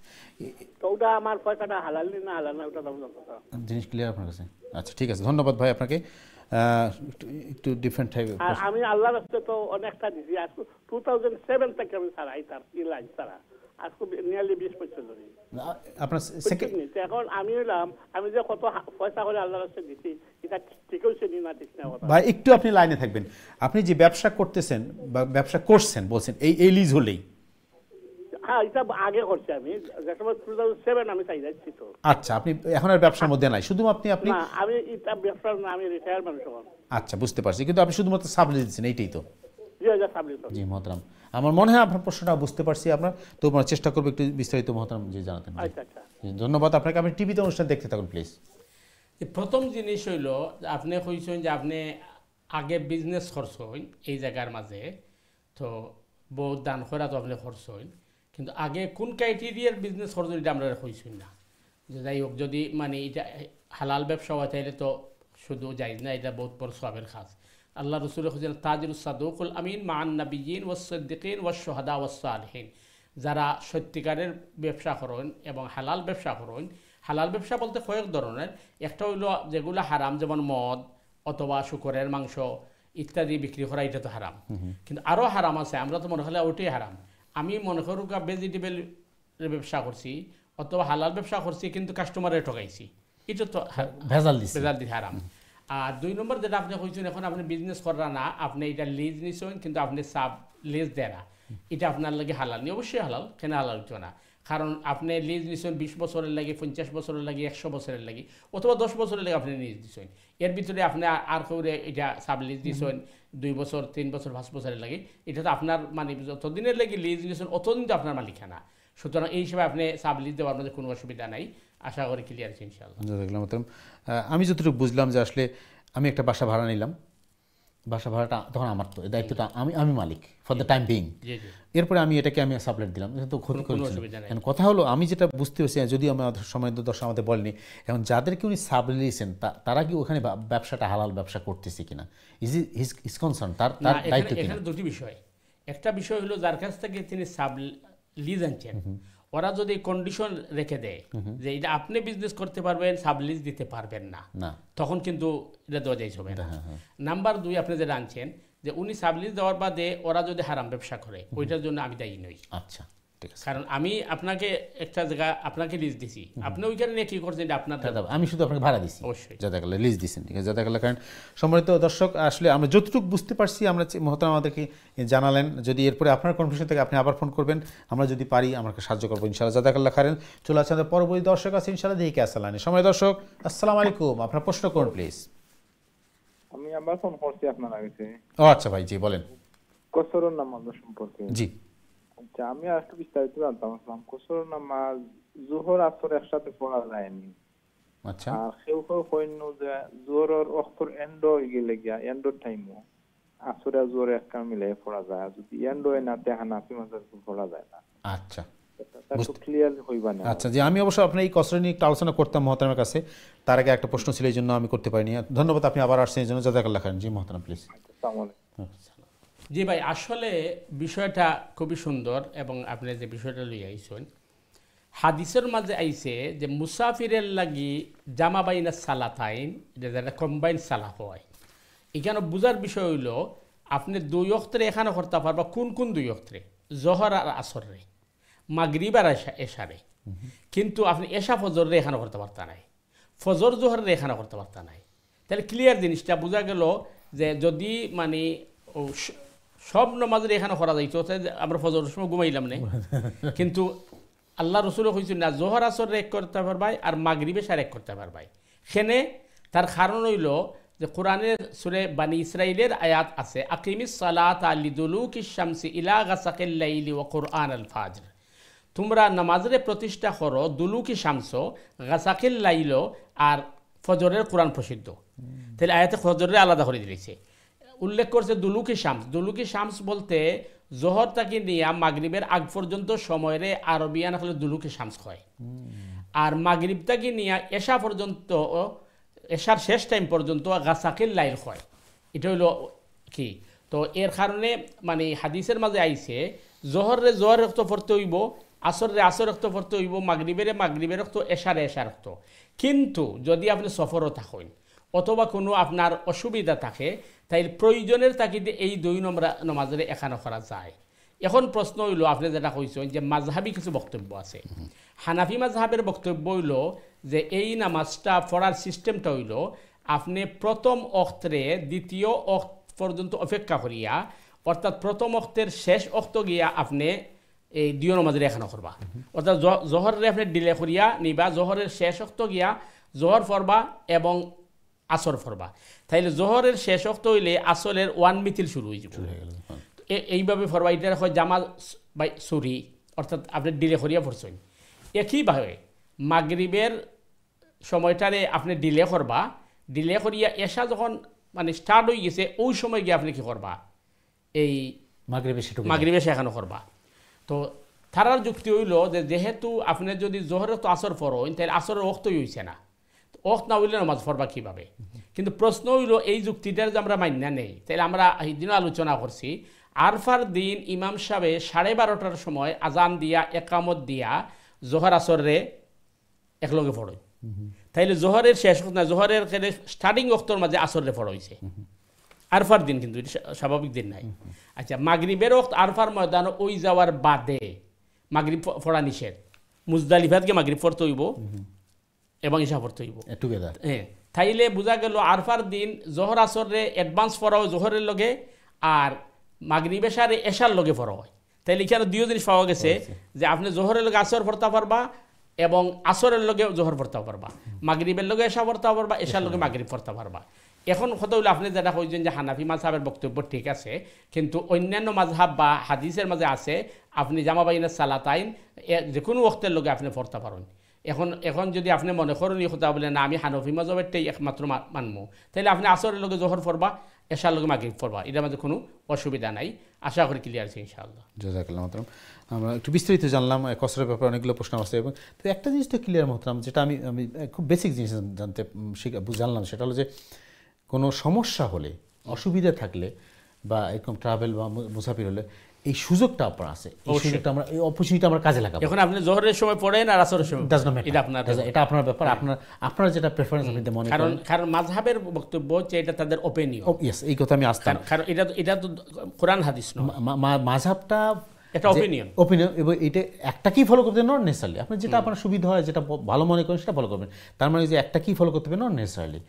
তো ওটা আমার পয়সাটা হালাল না হালাল না ওটা দাম জানতে চাই। জিনিস ক্লিয়ার আপনার কাছে? আচ্ছা, ঠিক আছে, ধন্যবাদ ভাই আপনাকে। একটু ডিফারেন্ট টাইপের। আর আমি আল্লাহর রাস্তায় তো অনেকটা দিছি, আজকে 2007 থেকে আমি ছাড়াই তার লাইন ছাড়া, আজকে নিয়ারলি 20 বছর ধরে। আপনার এখন আমি হইলাম, আমি যে কত পয়সা করে আল্লাহর রাস্তায় দিছি, এটা ঠিক হয়েছে না ঠিক না? ভাই একটু আপনি লাইনে থাকবেন। আপনি যে ব্যবসা করতেছেন বা ব্যবসা করছেন বলছেন, এই লিজ হলেই? হ্যাঁ, এটা আগে করছি আমি, 2007 আমি চাই যাচ্ছি তো। আচ্ছা, আপনি এখন আর ব্যবসার মধ্যে নাই, শুধু আপনি না, আমি এটা ব্যবসা না, আমি রিটায়ার মানুষ এখন। আচ্ছা, বুঝতে পারছি, কিন্তু আপনি শুধুমাত্র সাবলিজ দিচ্ছেন, এইটাই তো? জি মহতারাম, আমার মনে হয় আপনার প্রশ্নটা বুঝতে পারছি আপনার, তো চেষ্টা করবো একটু বিস্তারিত মহতারাম যে জানাতেন। ধন্যবাদ আপনাকে। আপনি টিভিতে অনুষ্ঠান দেখতে থাকুন প্লিজ। প্রথম জিনিস হইল, আপনি কইছেন যে আপনি আগে বিজনেস খরচ হইন এই জায়গার মাঝে, তো বহুত দান করা তো আপনি খরচ হইন, কিন্তু আগে কোন ক্রাইটেরিয়ার বিজনেস খরচ এটা আমরা কইছেন না। যে যাই হোক, যদি মানে এটা হালাল ব্যবসা হয় তাহলে তো শুধু যাইজ না, এটা বহুত বড় সওয়াবের কাজ। আল্লাহ রসুল খুঁজেন তাজিরুস সাদুকুল আমিন মান নাবিয়িন ওয়াস সিদ্দিকিন ওয়াস শুহাদা ওয়াস সালিহিন। যারা সত্যিকারের ব্যবসা করেন এবং হালাল ব্যবসা করেন, হালাল ব্যবসা বলতে কয়েক ধরনের, একটা হইল যেগুলো হারাম, যেমন মদ অথবা শুকরের মাংস ইত্যাদি বিক্রি করা, এটা তো হারাম। কিন্তু আরও হারাম আছে, আমরা তো মনে করলে ওইটাই হারাম। আমি মনে করুক ভেজিটেবল ব্যবসা করছি অথবা হালাল ব্যবসা করছি, কিন্তু কাস্টমারে ঠকাইছি, এটা তো ভেজাল দিতে হারাম। আর 2 নম্বর যেটা আপনি কইছেন, এখন আপনি বিজনেস করা না, আপনি এটা লিজ নিছেন, কিন্তু আপনি সাব লিজ দেয় না, এটা আপনার লাগে হালাল নি? অবশ্যই হালাল, কেন হালাল হইতো না? কারণ আপনি লিজ নিছেন 20 বছরের লাগে, 50 বছরের লাগে, 100 বছরের লাগে, অথবা 10 বছরের লাগে আপনি লিজ দিছেন। এর ভিতরে আপনি আর কেউ এটা সাব লিজ দিছেন 2 বছর, 3 বছর, 5 বছরের লাগে, এটা তো আপনার মানে যতদিনের লাগে লিজ নিছেন অতদিন তো আপনার মালিকানা। সুতরাং এই হিসাবে আপনি সাব লিজ দেওয়ার মধ্যে কোনো অসুবিধা নাই, আশা করি ক্লিয়ার আছে ইনশাআল্লাহ। আমি যতটুকু বুঝলাম যে আসলে আমি একটা বাসা ভাড়া নিলাম, বাসা ভাড়াটা তখন আমার, তো এই দায়িত্বটা আমি মালিক ফর দ্য টাইম বিং। এরপরে আমি এটাকে আমি সাবলেট দিলাম, এটা তো ক্ষতি করছি। এখন কথা হলো, আমি যেটা বুঝতে পারছি, যদি আমাদের সময় দর্শক আমাদের বলেনি, এখন যাদেরকে উনি সাবলেট দিয়েছেন তারা কি ওখানে ব্যবসাটা হালাল ব্যবসা করতেছে কিনা, ইজ কনসার্ন, তার দায়িত্ব কিনা? এখানে দুটি বিষয়। একটা বিষয় হলো, যার কাছ থেকে তিনি সাব লিজ আনছেন, ওরা যদি কন্ডিশন রেখে দেয় যে এটা আপনি বিজনেস করতে পারবেন, সাবলিজ দিতে পারবেন না, তখন কিন্তু এটা দেওয়া যাইছে হবে না। নাম্বার 2, আপনি যেটা আনছেন যে উনি সাবলিজ দেওয়ার বাদে ওরা যদি হারাম ব্যবসা করে, ওইটার জন্য আমি দায়ী নই। আচ্ছা, ঠিক আছে। কারণ আমি আপনাকে একটা জায়গা আপনাকে লিজ দিছি, আপনি ওইখানে নিয়ে কি করছেন, আপনার, আমি শুধু আপনাকে ভাড়া দিছি, অবশ্যই জাযাকাল্লাহ লিজ দিছেন, ঠিক আছে, জাযাকাল্লাহ। কারণ সম্মানিত দর্শক, আসলে আমরা যতটুকু বুঝতে পারছি, আমরা মহতারাম আমাদেরকে জানালেন। যদি এরপরে আপনার কনফিউশন থেকে আপনি আবার ফোন করবেন, আমরা যদি পারি আমাকে সাহায্য করবো ইনশাআল্লাহ। জাযাকাল্লাহ খাইরান। চলে আসছে আমাদের পরবর্তী দর্শক আছে ইনশাআল্লাহ, দেখি আসসালাম। সময় দর্শক, আসসালামু আলাইকুম, আপনার প্রশ্ন করুন প্লিজ। আমি আবার ফোন করছি আপনার কাছে। ও আচ্ছা ভাই, জি বলেন। কসরের নামাজ সম্পর্কে। জি আচ্ছা, আমি একটু বিস্তারিত জানতাম। কসরের নামাজ জোহর আসর একসাথে পড়া যায়নি। আচ্ছা, আর কেউ কেউ কইন যে জোহরের ওয়াক্তর এন্ড হয়ে গেলে গিয়া এন্ডর টাইমও আসরে জোহর একটা মিলে পড়া যায়, যদি এন্ড হয় না তে হানাফি মাযহাব পড়া যায় না। আচ্ছা, ক্লিয়ার হইবা না? আচ্ছা জি, আমি অবশ্য আপনার এই কসর নিয়ে একটু আলোচনা করতাম মহতারামের কাছে, তার আগে একটা প্রশ্ন ছিল, এই জন্য আমি করতে পারিনি। ধন্যবাদ, আপনি আবার আসছেন এই জন্য, জাযাকাল্লাহ খাইরান। জি মহতারাম প্লিজ। আসসালামু আলাইকুম। জি ভাই, আসলে বিষয়টা খুবই সুন্দর, এবং আপনি যে বিষয়টা লইয়া আইছেন, হাদিসের মাঝে আইছে যে মুসাফিরের লাগি জামা বাইনা সালাতাইন, যেটা কম্বাইন সালাত হয়। এখানে বুঝার বিষয় হইল, আপনি 2 ওয়াক্তে এখানে করতে পারবা। কোন কোন 2 ওয়াক্তে? জোহর আর আসরে, মাগরিব আর এশারে। কিন্তু আপনি এশা ফজরে এখানে করতে পারতা নাই, ফজর জোহরে এখানে করতে পারতা নাই। তাহলে ক্লিয়ার জিনিসটা বোঝা গেল যে যদি মানে সব নামাজের এখানে করা যাইতো, আমরা ফজরের সময় ঘুমাইলাম না, কিন্তু আল্লাহ রসুল কইছেন না, জোহর আসর এক করতে পারবাই আর মাগরিবে সার এক করতে পারবাই। সেনে তার কারণ হইল যে কোরআনের সূরা বানি ইসরাইলের আয়াত আছে, আকিমিস সালাতা লিদুলুকিশ শামসি ইলা গাসাকিল লাইলি ওয়া কুরআনাল ফাজর। তোমরা নামাজের প্রতিষ্ঠা করো দুলুকি শামস, গাসাকিল লাইল আর ফজরের কোরআন প্রসিদ্ধ। তাহলে আয়াতে ফজরের আলাদা করে দিয়েছে, উল্লেখ করছে দুলুকি শামস। দুলুকি শামস বলতে জোহর থেকে নিয়ে মাগরিবের আগ পর্যন্ত সময়ের আরবিয়ান হলে দুলুকি শামস হয়, আর মাগরিব থেকে নিয়ে এশা পর্যন্ত, এশার শেষ টাইম পর্যন্ত গাসাকিল লাইল হয়। এটা হইল কি, তো এর কারণে মানে হাদিসের মাঝে আইছে জোহরে জোহর রক্ত পড়তে হইব, আসরে আসর রক্ত পড়তে হইব, মাগরিবের মাগরিবের রক্ত, এশারে এশার রক্ত। কিন্তু যদি আপনি সফরও থাকেন, অথবা কোনো আপনার অসুবিধা থাকে, তাই প্রয়োজনের তাগিদে এই 2 নম্বর নামাজের এখানে করা যায়। এখন প্রশ্ন হইল, আপনি যেটা কইছেন যে মাযহাবি কিছু বক্তব্য আছে। হানাফি মাযহাবের বক্তব্য হইল যে এই নামাজটা পড়ার সিস্টেমটা হইল আপনি প্রথম ওয়াক্তে দ্বিতীয় ওয়াক্ত পর্যন্ত অপেক্ষা করিয়া, অর্থাৎ প্রথম ওয়াক্তের শেষ ওয়াক্ত গিয়া আপনি এই 2 নামাজের এখানে করবা। অর্থাৎ জোহরে আপনি ডিলে করিয়া নিবা, জোহরের শেষ ওয়াক্ত গিয়া জোহর পড়বা এবং আসর পড়বা। তাইলে জোহরের শেষ ওয়াক্ত হইলে আসরের 1 মিতিল শুরু হয়ে যাবে। এইভাবে পড়বা, এটা হয় জামা বাই সুরি, অর্থাৎ আপনি ডিলে করিয়া পড়ছেন। একইভাবে মাগরিবের সময়টারে আপনি ডিলে করবা, ডিলে করিয়া এসা যখন মানে স্টার্ট হয়ে গেছে ওই সময় গিয়ে আপনি কি করবা, এই মাগরিবে সেখানে করবা। তো তারার যুক্তি হইল যে যেহেতু আপনি যদি জোহরে তো আসর পড়েন, তাহলে আসরের ওয়াক্তই হইছে না, ওয়াক্ত না হইলে নামাজ পড়বা কীভাবে? কিন্তু প্রশ্ন হইল এই যুক্তিটার যে আমরা মান্যা নেই, তাহলে আমরা এই দিনও আলোচনা করছি আরফার দিন ইমাম সাহেব 12:30টার সময় আজান দিয়া একামত দিয়া জোহর আসরে একলগে পড়ে, তাইলে জোহরের শেষ না, জোহরের স্টার্টিং ওয়াক্তর মাঝে আসরে পড়া হয়েছে আরফার দিন, কিন্তু স্বাভাবিক দিন নাই। আচ্ছা, মাগরিবের ওয়াক্ত আরফার ময়দান ওই যাওয়ার বাদে মাগরিব পড়া নিষেধ। মুজদালিফাতকে মাগরিব পড়তে হইব এবং ইশা পড়তে হইব টুগেদার। হ্যাঁ, তাইলে বোঝা গেল আরফার দিন জোহর আসরে অ্যাডভান্স পড়া হয় জোহরের লগে, আর মাগরিবে সারে এশার লগে পড়া হয়। তাইলে এখানে 2 জিনিস পাওয়া গেছে যে আপনি জোহরের লগে আসর পড়তে পারবা এবং আসরের লগে জোহর পড়তে পারবা, মাগরিবের লগে এশা পড়তে পারবা, এশার লগে মাগরিব পড়তে পারবা। এখন কথা হইলো আপনি যেটা কইছেন যে হানাফি মাযহাবের বক্তব্য ঠিক আছে, কিন্তু অন্যান্য মাযহাব বা হাদিসের মাঝে আছে আপনি জামা বাইনা সালাতাইন যে কোনো ওয়াক্তের লগে আপনি পড়তে পারেন। এখন যদি আপনি মনে করেন এই কথা বলে না আমি হানাফি মাযহাবেরটাই একমাত্র মানবো, তাহলে আপনি আসরের লগে জোহর পড়বা, এশার লগে মাগরিব পড়বা, এটার মধ্যে কোনো অসুবিধা নাই। আশা করি ক্লিয়ার আছে ইনশাআল্লাহ। জাযাকাল্লাহ মোহতারাম, আমরা একটু বিস্তারিত জানলাম কসরের ব্যাপারে, অনেকগুলো প্রশ্ন আসছে। এবং তো একটা জিনিস তো ক্লিয়ার মোহতারাম, যেটা আমি খুব বেসিক জিনিস জানলাম, সেটা হলো যে কোনো সমস্যা হলে, অসুবিধা থাকলে বা এরকম ট্রাভেল বা মুসাফির হলে এই সুযোগটা আপনার আছে, এই সুযোগটা আমরা, এই অপরচুনিটি আমরা কাজে লাগাবো। এখন আপনি জোহরের সময় পড়েন আর আসরের সময়, এটা আপনার ব্যাপার, আপনার যেটা প্রেফারেন্স আপনি মনে করেন। কারণ মাযহাবের বক্তব্য হচ্ছে এটা তাদের ওপিনিয়ন। ইয়েস, এই কথা আমি আসতাম, কারণ এটা তো কোরআন হাদিস নয়, মাযহাবটা এটা ওপিনিয়ন। এবং এটা একটাকেই ফলো করতে নট নেসেসারলি, আপনার যেটা আপনার সুবিধা হয়, যেটা ভালো মনে করেন সেটা ফলো করবেন। তার মানে যে একটাকেই ফলো করতে হবে নট নেসেসারলি,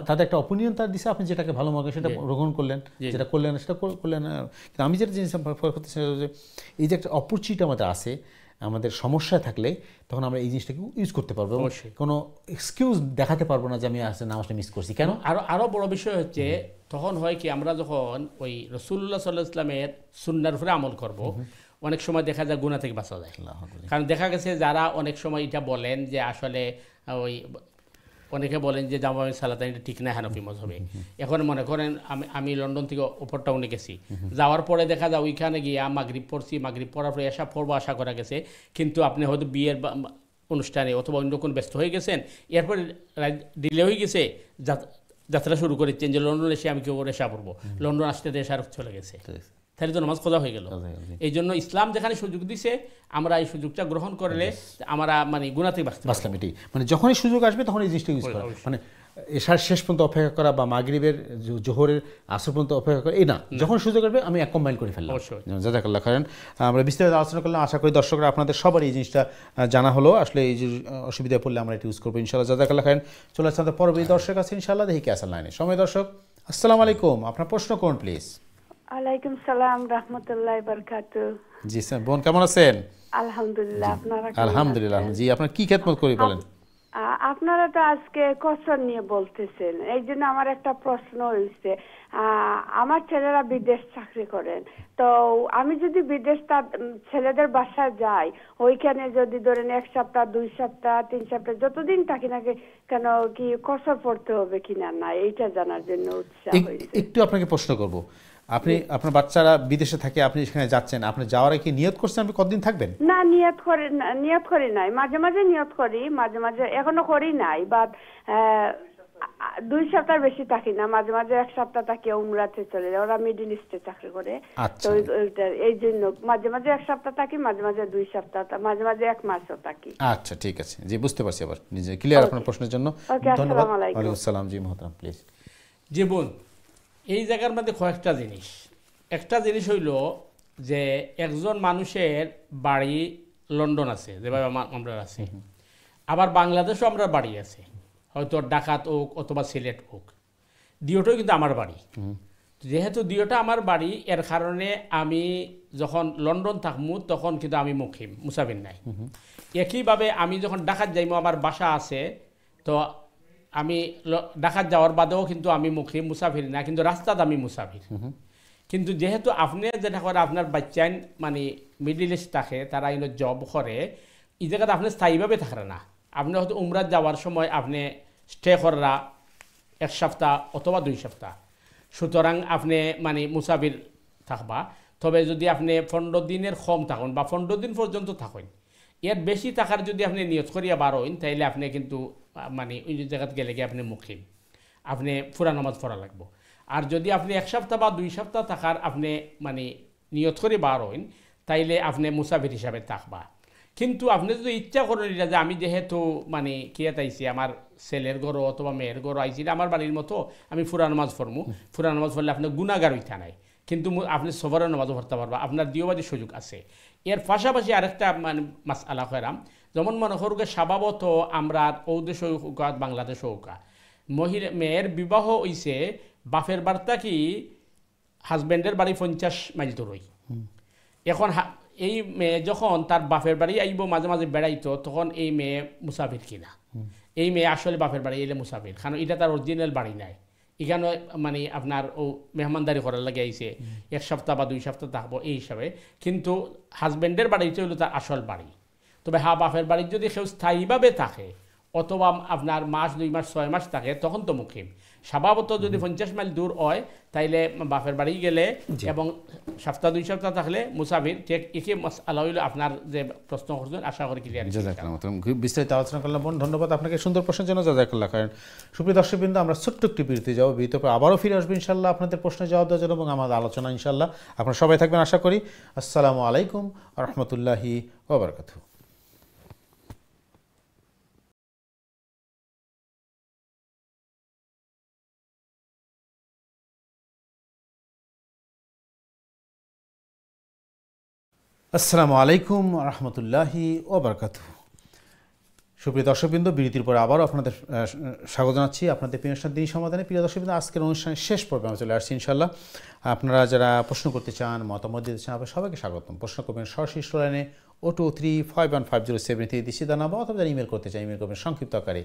তাদের একটা অপিনিয়ন তার দিছে, আপনি যেটাকে ভালো মনে করেন সেটা গ্রহণ করলেন, যেটা করলেন সেটা করলেন। কিন্তু আমি যেটা জিনিস ফলো করতে চাই যে এই যে একটা অপরচুনিটি আমাদের আছে, আমাদের সমস্যা থাকলে তখন আমরা এই জিনিসটাকে ইউজ করতে পারবো, কোনো এক্সকিউজ দেখাতে পারবো না যে আমি আসলে নামাজটা মিস করছি কেন। আরও বড় বিষয় হচ্ছে তখন হয় কি, আমরা যখন ওই রাসূলুল্লাহ সাল্লাল্লাহু আলাইহি ওয়াসাল্লামের সুন্নাহর উপরে আমল করব, অনেক সময় দেখা যায় গুনাহ থেকে বাঁচা যায়। কারণ দেখা গেছে যারা অনেক সময় এটা বলেন যে আসলে ওই অনেকে বলেন যে জামা সালাতাইন ঠিক না হানাফি মাযহাবে। এখন মনে করেন আমি লন্ডন থেকে উপর টাউনে গেছি, যাওয়ার পরে দেখা যায় ওইখানে গিয়ে মাগরিব পড়ছি, মাগরিব পড়ার পরে এসা পড়বো আশা করা গেছে, কিন্তু আপনি হয়তো বিয়ের অনুষ্ঠানে অথবা অন্য কোনো ব্যস্ত হয়ে গেছেন, এরপরে ডিলে হয়ে গেছে, যাত্রা শুরু করেছেন যে লন্ডন এসে আমি কেউ করে এসা পড়বো, লন্ডন আসতে এসে আর চলে গেছে, তাহলে তো নামাজ কজা হয়ে গেল। এই জন্য ইসলাম যেখানে সুযোগ দিছে আমরা এই সুযোগটা গ্রহণ করলে আমরা মানে গুনাহ থেকে বাঁচলাম। এটাই মানে যখনই সুযোগ আসবে তখন এই জিনিসটা ইউজ করা, মানে এশার শেষ পর্যন্ত অপেক্ষা করা বা মাগরিবের জোহরের আসর পর্যন্ত অপেক্ষা করা, এই না, যখন সুযোগ আসবে আমি এক কম্বাইন করে ফেললাম। জাযাকাল্লাহ খাইরান, আমরা বিস্তারিত আলোচনা করলাম। আশা করি দর্শকরা আপনাদের সবার এই জিনিসটা জানা হলো, আসলে এই যে অসুবিধায় পড়লে আমরা এটা ইউজ করবো ইনশাআল্লাহ। জাযাকাল্লাহ খাইরান। চলে আসছে আমাদের পরবর্তী দর্শক আছে ইনশাআল্লাহ, দেখি কে আছেন লাইনে। সময় দর্শক, আসসালামু আলাইকুম, আপনার প্রশ্ন করুন প্লিজ। ওয়ালাইকুম সালাম রাহমাতুল্লাহি বারাকাতুহু। জি স্যার, বোন কেমন আছেন? আলহামদুলিল্লাহ, আপনারা? আলহামদুলিল্লাহ। জি, আপনার কি খেদমত করি বলেন। আপনারা তো আজকে কসর নিয়ে বলতেছেন, এই জন্য আমার একটা প্রশ্ন হয়েছে। আমার ছেলেরা বিদেশ চাকরি করেন, তো আমি যদি বিদেশ ছেলেদের বাসায় যাই, ওইখানে যদি ধরেন 1 সপ্তাহ 2 সপ্তাহ 3 সপ্তাহ যতদিন থাকি না কেন, কি কসর পড়তে হবে কিনা না, এইটা জানার জন্য উৎসাহ হয়েছে। একটু আপনাকে প্রশ্ন করব, আপনি আপনার বাচ্চারা বিদেশে থাকে, আপনি সেখানে যাচ্ছেন, আপনি যাওয়ার আগে নিয়ত করছেন আপনি কতদিন থাকবেন? না, নিয়ত করি নাই, মাঝে মাঝে নিয়ত করি, মাঝে মাঝে এখনো করি নাই, বাট 2 সপ্তাহ বেশি থাকি না, মাঝে মাঝে 1 সপ্তাহ থাকি, উমরাতে চলে যায়। ওরা মিডল ইস্টে চাকরি করে, আচ্ছা। তো এই জন্য মাঝে মাঝে 1 সপ্তাহ থাকি, মাঝে মাঝে 2 সপ্তাহ, মাঝে মাঝে 1 মাসও থাকি। আচ্ছা ঠিক আছে, জি বুঝতে পারছি। আবার নিজে ক্লিয়ার আপনার প্রশ্নের জন্য ধন্যবাদ। ওয়ালাইকুম আসসালাম। জি মোহতারাম প্লিজ। জি বোন, এই জায়গার মধ্যে কয়েকটা জিনিস। একটা জিনিস হইল যে একজন মানুষের বাড়ি লন্ডন আছে, যেভাবে আমরা আছে, আবার বাংলাদেশও আমরা বাড়ি আছে, হয়তো ডাকাত হোক অথবা সিলেট হোক, দুটোই কিন্তু আমার বাড়ি। যেহেতু দুটোটা আমার বাড়ি, এর কারণে আমি যখন লন্ডন থাকবো তখন কিন্তু আমি মুকিম, মুসাফির নাই। একইভাবে আমি যখন ডাকাত যাইমো, আমার বাসা আছে, তো আমি ডাকাত যাওয়ার বাদেও কিন্তু আমি মুকিম, মুসাফির না, কিন্তু রাস্তাত আমি মুসাফির। কিন্তু যেহেতু আপনি যেটা করে আপনার বাচ্চাইন মানে মিডিল ইস্ট থাকে, তারা ইনো জব করে, এই জায়গাতে আপনি স্থায়ীভাবে থাকরে না। আপনি হয়তো উমরাত যাওয়ার সময় আপনি স্টে করা 1 সপ্তাহ অথবা 2 সপ্তাহ, সুতরাং আপনি মানে মুসাফির থাকবা। তবে যদি আপনি 15 দিনের কম থাকুন বা 15 দিন পর্যন্ত থাকুন, এর বেশি থাকার যদি আপনি নিয়ত করিয়া বার হইন, তাইলে আপনি কিন্তু মানে ওই জায়গাতে গেলে গিয়ে আপনি মুকিম, আপনি ফুরা নামাজ পড়া লাগবো। আর যদি আপনি 1 সপ্তাহ বা 2 সপ্তাহ থাকার আপনি মানে নিয়ত করে বার হইন, তাইলে আপনি মুসাফির হিসাবে থাকবা। কিন্তু আপনি যদি ইচ্ছা করেন যে আমি যেহেতু মানে কিয়ে তাইছি, আমার ছেলের ঘরও অথবা মেয়ের ঘরও আইছি, আমার বাড়ির মতো আমি ফুরা নামাজ পড়মু, ফুরা নামাজ পড়লে আপনার গুণাগার হইতা নাই, কিন্তু আপনি সফরের নামাজও পড়তে পারবা, আপনার দিওবাদী সুযোগ আছে। এর পাশাপাশি আরেকটা মানে মাসআলা কইরাম, যেমন মনে করুক স্বভাবত আমরা ঔদেশ হৌকা বাংলাদেশ হৌকা মেয়ের বিবাহ হইছে বাপের বার্তা কি হাজব্যান্ডের বাড়ি 50 মাইল দূরই। এখন এই মেয়ে যখন তার বাপের বাড়ি আইব মাঝে মাঝে বেড়াইতো, তখন এই মেয়ে মুসাফির কিনা, এই মেয়ে আসলে বাপের বাড়ি এলে মুসাফির, কারণ এটা তার অরিজিনাল বাড়ি নাই। এখানে মানে আপনার ও মেহমানদারি করার লাগে আইছে, 1 সপ্তাহ বা 2 সপ্তাহ থাকবো এই হিসাবে, কিন্তু হাজব্যান্ডের বাড়িতে হইল তার আসল বাড়ি। তবে বাপের বাড়ির যদি কেউ স্থায়ীভাবে থাকে অথবা আপনার মাস 2 মাস 6 মাস থাকে, তখন তো মুকিম। স্বভাবত যদি 50 মাইল দূর হয়, তাইলে বাপের বাড়ি গেলে এবং সপ্তাহ 2 সপ্তাহ থাকলে মুসাফির। ঠিক একই মাসআলা হইল আপনার যে প্রশ্ন করছেন, আশা করি ক্লিয়ার। খুব বিস্তারিত আলোচনা করলাম বোন, ধন্যবাদ আপনাকে সুন্দর প্রশ্নের জন্য। জাযাকাল্লাহ খাইরান। সুপ্রিয় দর্শকবৃন্দ, আমরা ছোট্ট একটি বিরতি যাবো, বিরতির পর আবারও ফিরে আসবো ইনশাআল্লাহ আপনাদের প্রশ্নের জবাব দেওয়ার জন্য এবং আমাদের আলোচনা ইনশাআল্লাহ। আপনারা সবাই থাকবেন আশা করি। আসসালামু আলাইকুম ওয়া রাহমাতুল্লাহি ওয়া বারাকাতুহু। আসসালামু আলাইকুম রহমতুল্লাহি ওবারকাতুহু। সুপ্রিয় দর্শকবৃন্দ, বিরতির পরে আবারও আপনাদের স্বাগত জানাচ্ছি আপনাদের প্রিয় অনুষ্ঠান দিনী সমাধানে। প্রিয় দর্শকবৃন্দ, আজকের অনুষ্ঠানের শেষ পর্বে আমরা চলে আসছি ইনশাআল্লাহ। আপনারা যারা প্রশ্ন করতে চান, মতামত দিতে চান, আপনার সবাইকে স্বাগতম। প্রশ্ন করবেন সরাসরি লাইনে 02351507 দিচ্ছি জানাবো, অথবা যারা ইমেল করতে চান ইমেল করবেন সংক্ষিপ্ত আকারে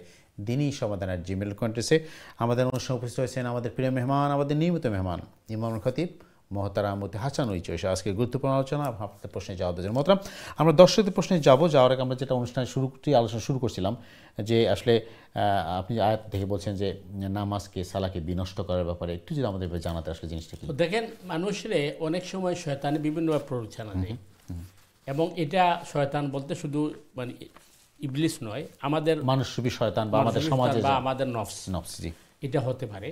দিনী সমাধান@gmail.com। আমাদের অনুষ্ঠানে উপস্থিত হয়েছেন আমাদের প্রিয় মেহমান, আমাদের নিয়মিত মেহমান ইমামুল খতিব মোহতারাম মুফতি হাসান উইচৈশা। আজকে গুরুত্বপূর্ণ আলোচনা, আপনাদের প্রশ্নে জবাব দেওয়ার মতো। আমরা দর্শকদের প্রশ্নে যাওয়ার আগে আমরা যেটা অনুষ্ঠানের আলোচনা শুরু করছিলাম, যে আসলে আপনি আয়াত দেখে বলছেন যে নামাজকে সালাকে বিনষ্ট করার ব্যাপারে একটু যদি আমাদের জানাতে, আসলে জিনিসটা কি? দেখেন, মানুষরে অনেক সময় শয়তানে বিভিন্নভাবে প্ররোচনা দেয়, এবং এটা শয়তান বলতে শুধু মানে ইবলিস নয়, আমাদের মানুষরূপী শয়তান বা আমাদের সমাজে বা আমাদের নফস এটা হতে পারে।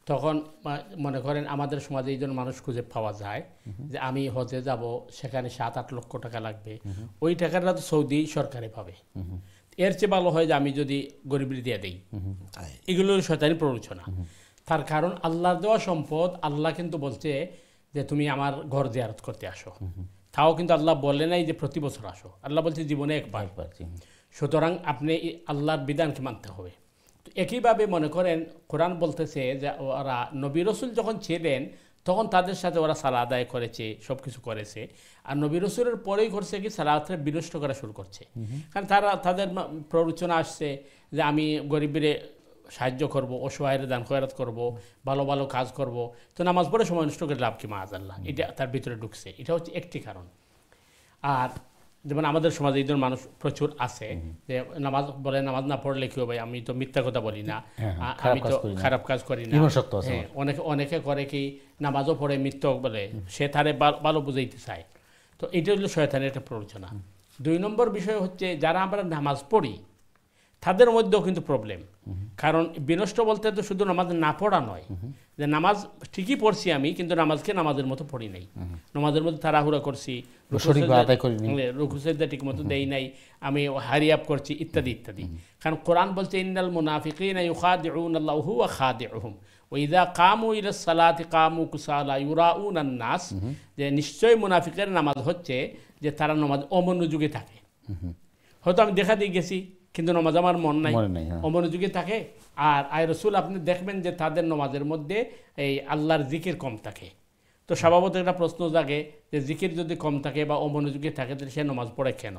তখন মনে করেন আমাদের সমাজে এই জন্য মানুষ খুঁজে পাওয়া যায় যে আমি হজে যাব, সেখানে 7-8 লক্ষ টাকা লাগবে, ওই টাকাটা তো সৌদি সরকারে পাবে, এর চেয়ে ভালো হয় যে আমি যদি গরিবের দিয়ে দেই। এগুলো শয়তানি প্ররোচনা। তার কারণ আল্লাহর দেওয়া সম্পদ, আল্লাহ কিন্তু বলছে যে তুমি আমার ঘর জিয়ারত করতে আসো, তাও কিন্তু আল্লাহ বলে নাই যে প্রতি বছর আসো, আল্লাহ বলছে জীবনে একবার। সুতরাং আপনি আল্লাহর বিধানকে মানতে হবে। একইভাবে মনে করেন কোরআন বলতেছে যে ওরা নবী রসুল যখন ছিলেন তখন তাদের সাথে ওরা সালাত আদায় করেছে, সব কিছু করেছে, আর নবী রসুলের পরেই করছে কি সালাতের বিনষ্ট করা শুরু করছে। কারণ তাদের প্ররোচনা আসছে যে আমি গরিবের সাহায্য করব, অসহায়ের দান খয়রাত করব, ভালো ভালো কাজ করব, তো নামাজ পড়ে সময় নষ্ট করে লাভ কি মাআযাল্লাহ, এটা তার ভিতরে ঢুকছে। এটা হচ্ছে একটি কারণ। আর যেমন আমাদের সমাজে এই ধরনের মানুষ প্রচুর আছে যে নামাজ বলে নামাজ না পড়লে কি হবে, আমি তো মিথ্যা কথা বলি না, আমি তো খারাপ কাজ করি না। অনেকে করে কি নামাজও পড়ে মিথ্যা বলে, সে তারে ভালো বুঝাইতে চায়। তো এটা হলো শয়তানের একটা প্ররোচনা। 2 নম্বর বিষয় হচ্ছে যারা আমরা নামাজ পড়ি তাদের মধ্যেও কিন্তু প্রবলেম, কারণ বিনষ্ট বলতে তো শুধু নামাজ না পড়া নয়, যে নামাজ ঠিকই পড়ছি আমি, কিন্তু নামাজকে নামাজের মতো পড়ি নাই, নামাজের মধ্যে তাড়াহুড়া করছি, রুকু সিজদা ঠিক মতো দেই নাই, আমি হারি আপ করছি, ইত্যাদি ইত্যাদি। কারণ কোরআন বলছে ইন্নাল মুনাফিকিনা ইউখাদিউনাল্লাহু ওয়া খাদিউহুম ওয়া ইযা কামু ইলাস সালাতি কামু কুসালা ইউরাউনান নাস, যে নিশ্চয়ই মুনাফিকের নামাজ হচ্ছে যে তারা নামাজ অমনোযোগী থাকে। হয়তো আমি দেখা দিয়ে গেছি কিন্তু নামাজ আমার মন নাই, অমনোযোগী থাকে। আর আয় রসুল আপনি দেখবেন যে তাদের নামাজের মধ্যে এই আল্লাহর জিকির কম থাকে। তো স্বভাবত একটা প্রশ্ন জাগে যে জিকির যদি কম থাকে বা অমনোযোগী থাকে তাহলে সে নামাজ পড়ে কেন?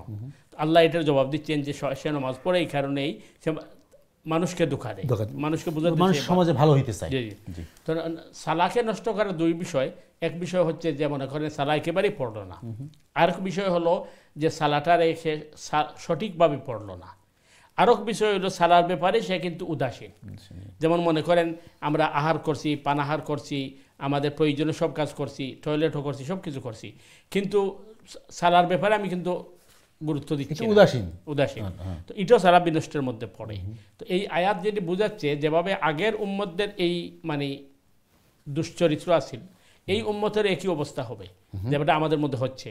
আল্লাহ এটার জবাব দিচ্ছেন যে সে নামাজ পড়ে এই কারণেই সে মানুষকে ধোঁকা দেয়, মানুষকে বোঝাতে সমাজে ভালো হইতে চায়। তো সালাকে নষ্ট করার দুই বিষয়, এক বিষয় হচ্ছে যে মনে করেন সালা একেবারেই পড়লো না, আর এক বিষয় হলো যে সালাটার সে সঠিকভাবে পড়লো না, আরও বিষয় হলো সালার ব্যাপারে সে কিন্তু উদাসীন। যেমন মনে করেন আমরা আহার করছি, পানাহার করছি, আমাদের প্রয়োজনীয় সব কাজ করছি, টয়লেটও করছি, সব কিছু করছি, কিন্তু সালার ব্যাপারে আমি কিন্তু গুরুত্ব দিচ্ছি, উদাসীন। তো এটাও সারা বিনষ্টের মধ্যে পড়ে। তো এই আয়াত যেটি বোঝাচ্ছে যেভাবে আগের উম্মতদের এই মানে দুশ্চরিত্র আছিল, এই উম্মতের একই অবস্থা হবে যেটা আমাদের মধ্যে হচ্ছে।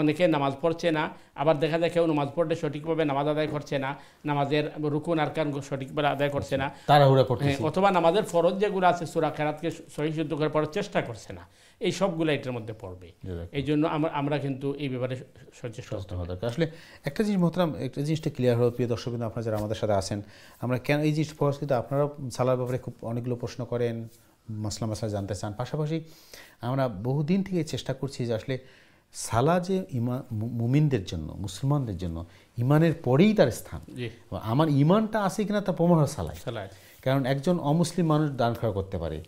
অনেকে নামাজ পড়ছে না, আবার দেখা যায় কেউ নামাজ পড়লে সঠিকভাবে নামাজ আদায় করছে না, নামাজের রুকুন আরকান সঠিকভাবে আদায় করছে না, অথবা নামাজের ফরজ যেগুলো আছে সূরা কিরাতকে সহিহ শুদ্ধ করে পড়ার চেষ্টা করছে না। এই সবগুলো এটার মধ্যে পড়বে। এই জন্য আমরা কিন্তু এই ব্যাপারে সচেষ্ট হওয়া দরকার। আসলে একটা জিনিস মোহতারাম, একটা জিনিসটা ক্লিয়ার হলো প্রিয় দর্শক, আপনারা যারা আমাদের সাথে আছেন, আমরা কেন এই জিনিস ফরজ, কিন্তু আপনারা সালার ব্যাপারে খুব অনেকগুলো প্রশ্ন করেন, মাসলা জানতে চান। পাশাপাশি আমরা বহুদিন থেকে চেষ্টা করছি যে আসলে সালা যে মুমিনদের জন্য, মুসলমানদের জন্য ইমানের পরেই তার স্থান, আমার ইমানটা আছে কিনা তা প্রমাণ হয় সালায়। কারণ একজন অমুসলিম মানুষ দান খয়রা করতে পারে,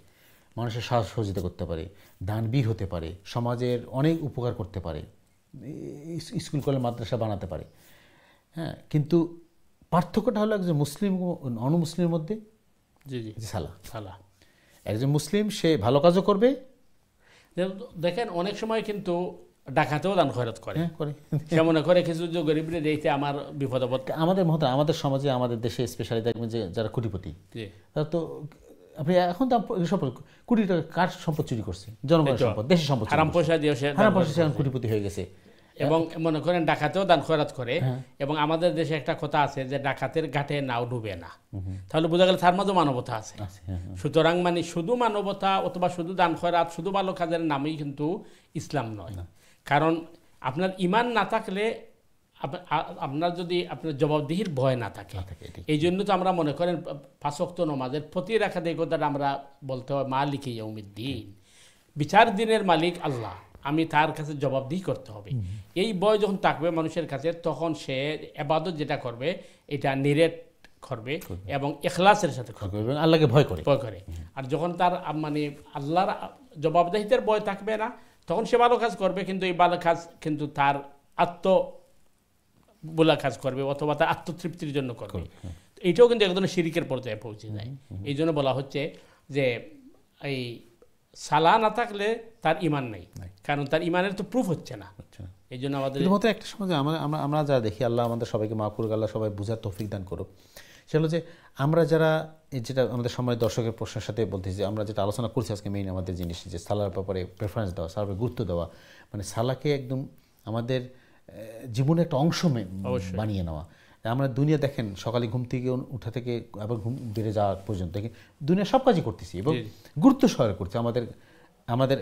মানুষের সাহায্য সহযোগিতা করতে পারে, দানবীর হতে পারে, সমাজের অনেক উপকার করতে পারে, স্কুল কলেজ মাদ্রাসা বানাতে পারে, হ্যাঁ, কিন্তু পার্থক্যটা হলো একজন মুসলিম অনমুসলিমের মধ্যে সালা। একজন মুসলিম সে ভালো কাজও করবে। দেখেন অনেক সময় কিন্তু ডাকাতেও দান খয়রাত করে, সে মনে করে কিছু গরিবরে দিতে আমার বিপদ আপদ। আমাদের সমাজে, আমাদের দেশে স্পেশালি দেখবেন যে যারা কোটিপতি, তারা তো আপনি এখন তো সব কোটি টাকা কার সম্পদ চুরি করছে, জনগণের সম্পদ, দেশের সম্পদ, হারাম পয়সা দিয়ে কোটিপতি হয়ে গেছে। এবং মনে করেন ডাকাতেও দান খয়রাত করে। এবং আমাদের দেশে একটা কথা আছে যে ডাকাতের ঘাটে নাও ডুবে না, তাহলে বোঝা গেল তার মাঝে মানবতা আছে। সুতরাং মানে শুধু মানবতা অথবা শুধু দান খয়রাত, শুধু ভালো কাজের নামেই কিন্তু ইসলাম নয়। কারণ আপনার ইমান না থাকলে, আপনার যদি আপনার জবাবদিহির ভয় না থাকে, এই জন্য তো আমরা মনে করেন 5 ওয়াক্ত নামাজের প্রতি রাখা এই কথাটা আমরা বলতে হয় মালিক ইয়াউমিদ্দিন, বিচার দিনের মালিক আল্লাহ, আমি তার কাছে জবাবদিহি করতে হবে। এই ভয় যখন থাকবে মানুষের কাছে, তখন সে ইবাদত যেটা করবে এটা নিরেট করবে এবং ইখলাসের সাথে করবে, আল্লাহকে ভয় করে। আর যখন তার মানে আল্লাহর জবাবদিহিতার ভয় থাকবে না, তখন সে ভালো কাজ করবে, কিন্তু এই ভালো কাজ কিন্তু তার বলা কাজ করবে অথবা তার আত্মতৃপ্তির জন্য করবে। এইটাও কিন্তু এক ধরনের শিরিকের পর্যায়ে পৌঁছে যায়। এই জন্য বলা হচ্ছে যে এই সালা না থাকলে তার ইমান নেই, কারণ তার ইমানের তো প্রুফ হচ্ছে না। এই জন্য আমাদের একটা সময় আমরা যারা দেখি, আল্লাহ আমাদের সবাইকে মাফ করুক, আল্লাহ সবাই বুঝার তৌফিক দান করুক, সেটা হলো যে আমরা যারা যেটা আমাদের সম্মানিত দর্শকের প্রশ্নের সাথে বলতেছি যে আমরা যেটা আলোচনা করছি আজকে মেইন আমাদের জিনিস যে সালার ব্যাপারে প্রেফারেন্স দেওয়া, সালার গুরুত্ব দেওয়া, মানে সালাকে একদম আমাদের জীবনের একটা অংশ বানিয়ে নেওয়া। আমরা দুনিয়া দেখেন সকালে ঘুম থেকে উঠা থেকে আবার ঘুম বেড়ে যাওয়া পর্যন্ত দুনিয়া সব কাজই করতেছি এবং গুরুত্ব সহকারে করছি, আমাদের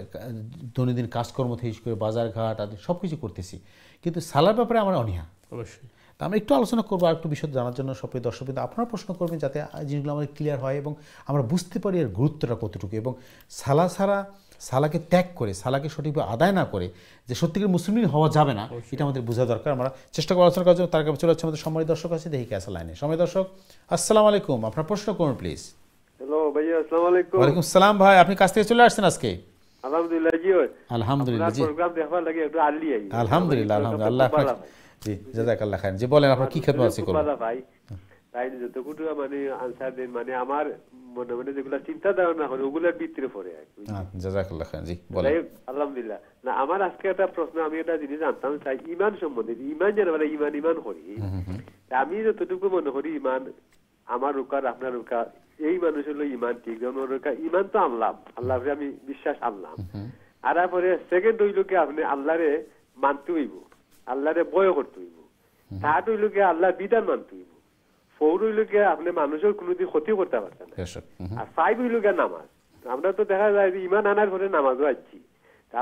দৈনন্দিন কাজকর্ম থেকে করে বাজার ঘাট আদি সব কিছু করতেছি, কিন্তু সালার ব্যাপারে আমরা অনীহা। অবশ্যই তা আমরা একটু আলোচনা করবো, আর একটু বিষয় জানার জন্য সব দর্শক কিন্তু আপনারা প্রশ্ন করবেন যাতে জিনিসগুলো আমাদের ক্লিয়ার হয় এবং আমরা বুঝতে পারি এর গুরুত্বটা কতটুকু, এবং সালা ছাড়া, সালাকে ত্যাগ করে, সালাকে সঠিকভাবে আদায় না করে যে সত্যিকার মুসলিম হওয়া যাবে না, এটা আমাদের বোঝা দরকার। আমরা চেষ্টা করবো আলোচনা করার জন্য। তার কাছে চলে যাচ্ছে আমাদের সম্মানিত দর্শক আছে, দেখি কে আছে লাইনে। সম্মানিত দর্শক আসসালামু আলাইকুম, আপনার প্রশ্ন করুন প্লিজ। হ্যালো ভাইয়া, আসসালামু আলাইকুম। ওয়ালাইকুম আসসালাম ভাই, আপনি কাছ থেকে চলে আসছেন আজকে? আলহামদুলিল্লাহ জি, আলহামদুলিল্লাহ জি, প্রোগ্রাম দেখবার লাগে একটু আর্লি আই। আলহামদুলিল্লাহ, আল্লাহ জি জাযাকাল্লাহ খাইর। জি বলেন আপনার কি খেদমত আছে করুন ভাই। তাই যতটুকু মানে আনসার দেন, মানে আমার মনে মনে যেগুলা চিন্তা ধারণা হয় ওগুলোর ভিতরে পড়ে। জাযাকাল্লাহ খাইর, জি বলেন। আলহামদুলিল্লাহ। না, আমার আজকে একটা প্রশ্ন, আমি একটা জিনিস জানতাম চাই ইমান সম্বন্ধে। ইমান যেন বলে ইমান করি, আমি যতটুকু মনে করি ইমান আমার রুকার আপনার রুকা এই মানুষ হলো ইমান ঠিক, যেমন রুকা ইমান তো আনলাম, আল্লাহরে আমি বিশ্বাস আনলাম, আর তারপরে সেকেন্ড হইল কি আপনি আল্লাহরে মানতে হইব, আল্লাহরে বয় করতে হইব, থার্ড হইল কি আল্লাহর বিধান মানতে হইব, ফোর হইল কি আপনি মানুষের কোনোদিন ক্ষতি করতে পারতেন না, আর ফাইভ হইল কি নামাজ। আমরা তো দেখা যায় যে ইমান আনার পরে নামাজও আসছি,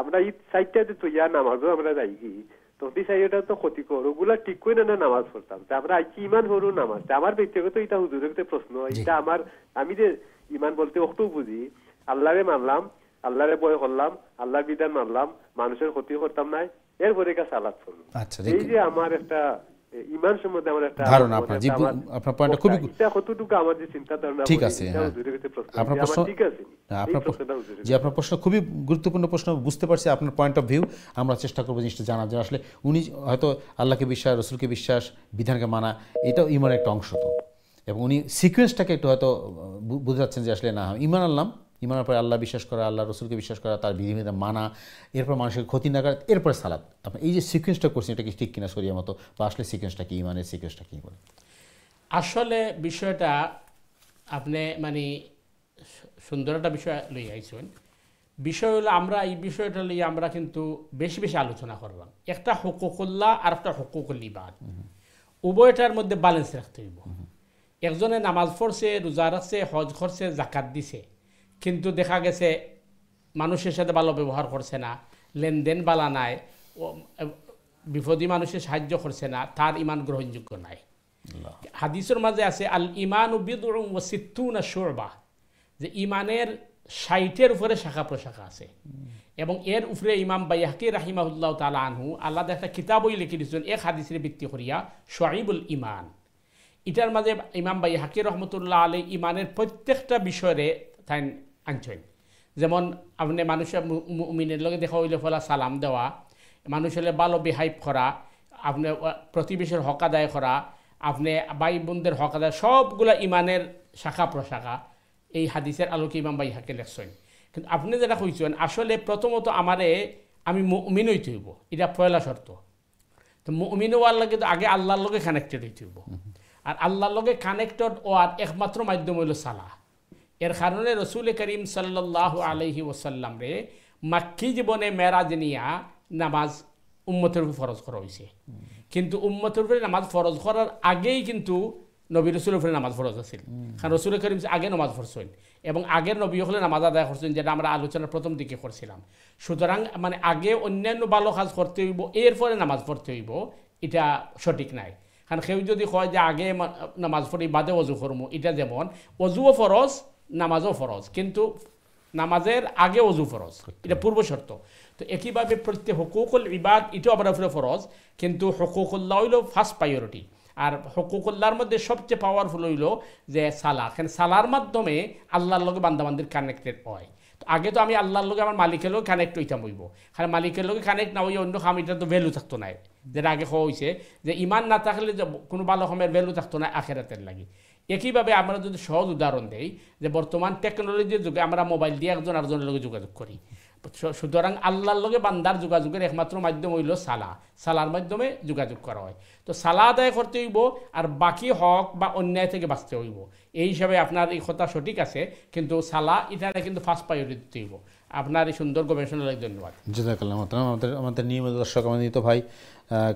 আমরা এই সাইডটাতে তো ইয়া নামাজও আমরা যাই কি তখন সাইডটা তো ক্ষতিকর, ওগুলা ঠিক করে না নামাজ পড়তাম, আমরা আইছি ইমান হরু নামাজ। আমার ব্যক্তিগত এটা হুজুরের প্রশ্ন, এটা আমার আমি যে ইমান বলতে অক্টও বুঝি আল্লাহরে মানলাম, আল্লাহরে বয় করলাম, আল্লাহর বিধান মানলাম, মানুষের ক্ষতি করতাম না, এরপরে সালাত করলাম। এই যে আমার একটা ইমান সম্বন্ধে আমার একটা ধারণা, আপনার জি আপনার পয়েন্টটা খুবই এটা কতটুকু আমার যে চিন্তা ধারণা ঠিক আছে। আপনার প্রশ্ন ঠিক আছে, জি আপনার প্রশ্ন খুবই গুরুত্বপূর্ণ প্রশ্ন, বুঝতে পারছি আপনার পয়েন্ট অফ ভিউ। আমরা চেষ্টা করবো জিনিসটা জানার যে আসলে উনি হয়তো আল্লাহকে বিশ্বাস, রসুলকে বিশ্বাস, বিধানকে মানা, এটাও ইমানের একটা অংশ তো, এবং উনি সিকোয়েন্সটাকে একটু হয়তো বুঝাচ্ছেন যে আসলে না ইমান আনলাম, ইমানের পরে আল্লাহ বিশ্বাস করা, আল্লাহ রসুলকে বিশ্বাস করা, তার বিধিবিধান মানা, এরপর মানুষের ক্ষতি না করা, এরপরে সালাত। আপনি এই যে সিকোয়েন্সটা করছেন এটা কি ঠিক কিনা শরিয়া মতো, বা আসলে সিকোয়েন্সটা কি, ইমানের সিকোয়েন্সটা কি বলে? আসলে বিষয়টা আপনি মানে সুন্দর একটা বিষয় লই আইছেন। বিষয় হলো আমরা এই বিষয়টা লইয়া আমরা কিন্তু বেশি বেশি আলোচনা করলাম। একটা হুকুকুল্লাহ আর একটা হুকুকুল ইবাদ, উভয়টার মধ্যে ব্যালেন্স রাখতে হইব। একজনে নামাজ পড়ছে, রোজা রাখছে, হজ করছে, জাকাত দিছে, কিন্তু দেখা গেছে মানুষের সাথে ভালো ব্যবহার করছে না, লেনদেন বালা নাই, বিপদী মানুষের সাহায্য করছে না, তার ইমান গ্রহণযোগ্য নাই। হাদিসের মাঝে আছে আল ইমানু বিদউন ওয়া সিত্তুনা শুবা, যে ইমানের ৬০-এর উপরে শাখা প্রশাখা আছে, এবং এর উপরে ইমাম বাইহাকি রাহিমাহুল্লাহ তাআলা আনহু আল্লাহ একটা কিতাবই লিখে দিয়েছেন এক হাদিসের ভিত্তি করিয়া, শুআইবুল ইমান। এটার মাঝে ইমাম বাইহাকি রহমতুল্লাহ আলাইহি ইমানের প্রত্যেকটা বিষয়ে তাই আনছেন। যেমন আপনি মানুষের মুমিনের লগে দেখা হইলে ফলা সালাম দেওয়া, মানুষের ভালো বিহাইভ করা, আপনি প্রতিবেশীর হক আদায় করা, আপনি ভাই বোনদের হক আদায়, সবগুলা ইমানের শাখা প্রশাখা এই হাদিসের আলোকে ইমাম বাইহাকি লেখছেন। কিন্তু আপনি যেটা কইছেন আসলে প্রথমত আমি মুমিন হইতে হইব, এটা পয়লা শর্ত। তো মুমিন হওয়ার লাগে তো আগে আল্লাহর লগে কানেক্টেড হইতে হইব, আর আল্লাহর লগে কানেক্টেড হওয়ার একমাত্র মাধ্যম হইল সালাহ। এর কারণে রসুল করিম সাল্লাল্লাহু আলাইহি ওয়াসাল্লাম রে মাক্কি জীবনে মেরাজ নিয়া নামাজ উম্মতের উপর ফরজ করা হয়েছে, কিন্তু উম্মতের উপরে নামাজ ফরজ করার আগেই কিন্তু নবী রসুলের উপরে নামাজ ফরজ আছিল, কারণ রসুল করিম আগে নামাজ পড়ছেন এবং আগের নবী হলে নামাজ আদায় করছেন, যেটা আমরা আলোচনার প্রথম দিকে করছিলাম। সুতরাং মানে আগে অন্যান্য ভালো কাজ করতে হইব, এরপরে নামাজ পড়তে হইব, এটা সঠিক নাই। কারণ কেউ যদি কয় যে আগে নামাজ পড়ি বাদে অজু করবো, এটা যেমন অজুও ফরজ নামাজও ফরজ, কিন্তু নামাজের আগে অজু ফরজ, এটা পূর্ব শর্ত। তো একইভাবে প্রত্যেক হুকুকুল ইবাদ এটাও আবার উপরে ফরজ, কিন্তু হুকুকুল্লাহ হইল ফার্স্ট প্রায়োরিটি। আর হুকুকুল্লাহর মধ্যে সবচেয়ে পাওয়ারফুল হইল যে সালাহ, কারণ সালার মাধ্যমে আল্লাহর লগে বান্দাবান্দির কানেক্টেড হয়। তো আগে তো আমি আল্লাহর লগে আমার মালিকের লগে কানেক্ট হইতাম হইব, কারণ মালিকের লগে কানেক্ট না হইয়া অন্য কাম এটা তো ভ্যালু থাকতো না, যেটা আগে হওয়া হয়েছে যে ইমান না থাকলে যে কোনো ভালো কামের ভ্যালু থাকতো না আখেরাতের লাগে। একইভাবে আমরা যদি সহজ উদাহরণ দেই যে বর্তমান টেকনোলজির যুগে আমরা মোবাইল দিয়ে একজন আরেকজনের লগে যোগাযোগ করি, সুতরাং আল্লাহর লগে বান্দার যোগাযোগের একমাত্র মাধ্যম হইল সালাহ, সালার মাধ্যমে যোগাযোগ করা হয়। তো সালাহ আদায় করতে হইব, আর বাকি হক বা অন্যায় থেকে বাঁচতে হইব। এই হিসাবে আপনার এই কথা সঠিক আছে, কিন্তু সালাহ এটা কিন্তু ফার্স্ট প্রায়োরিটি দিতে হইব। আপনার এই সুন্দর গবেষণার লাগে ধন্যবাদ। জাযাকাল্লাহ। আমাদের নিয়মিত দর্শক, আমাদের ভাই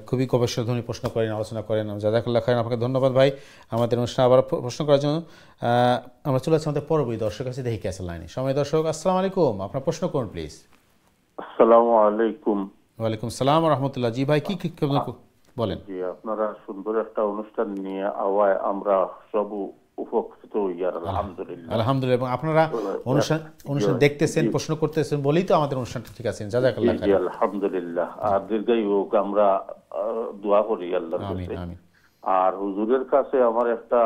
খুবই গবেষণাধর্মী প্রশ্ন করেন, আলোচনা করেন। জাযাকাল্লাহ খাইরান, আপনাকে ধন্যবাদ ভাই আমাদের অনুষ্ঠানে আবার প্রশ্ন করার জন্য। আমরা চলে যাচ্ছি আমাদের পরবর্তী দর্শক আছে, দেখি কে আছে লাইনে। সময় দর্শক, আসসালামু আলাইকুম, আপনার প্রশ্ন করুন প্লিজ। আসসালামু আলাইকুম। ওয়ালাইকুম সালাম ওয়া রাহমাতুল্লাহ। জি ভাই, কি বলেন? জি, আপনারা সুন্দর একটা অনুষ্ঠান নিয়ে আওয়ায় আমরা সব উপকৃত হইয়ার, আলহামদুলিল্লাহ। আলহামদুলিল্লাহ। এবং আপনারা অনুষ্ঠান দেখতেছেন, প্রশ্ন করতেছেন বলেই তো আমাদের অনুষ্ঠানটা ঠিক আছে। জাযাকাল্লাহ খাইরান। আলহামদুলিল্লাহ। আর দীর্ঘায়ু হোক আমরা দোয়া করি আল্লাহর কাছে। আমিন আমিন। আর হুজুরের কাছে আমার একটা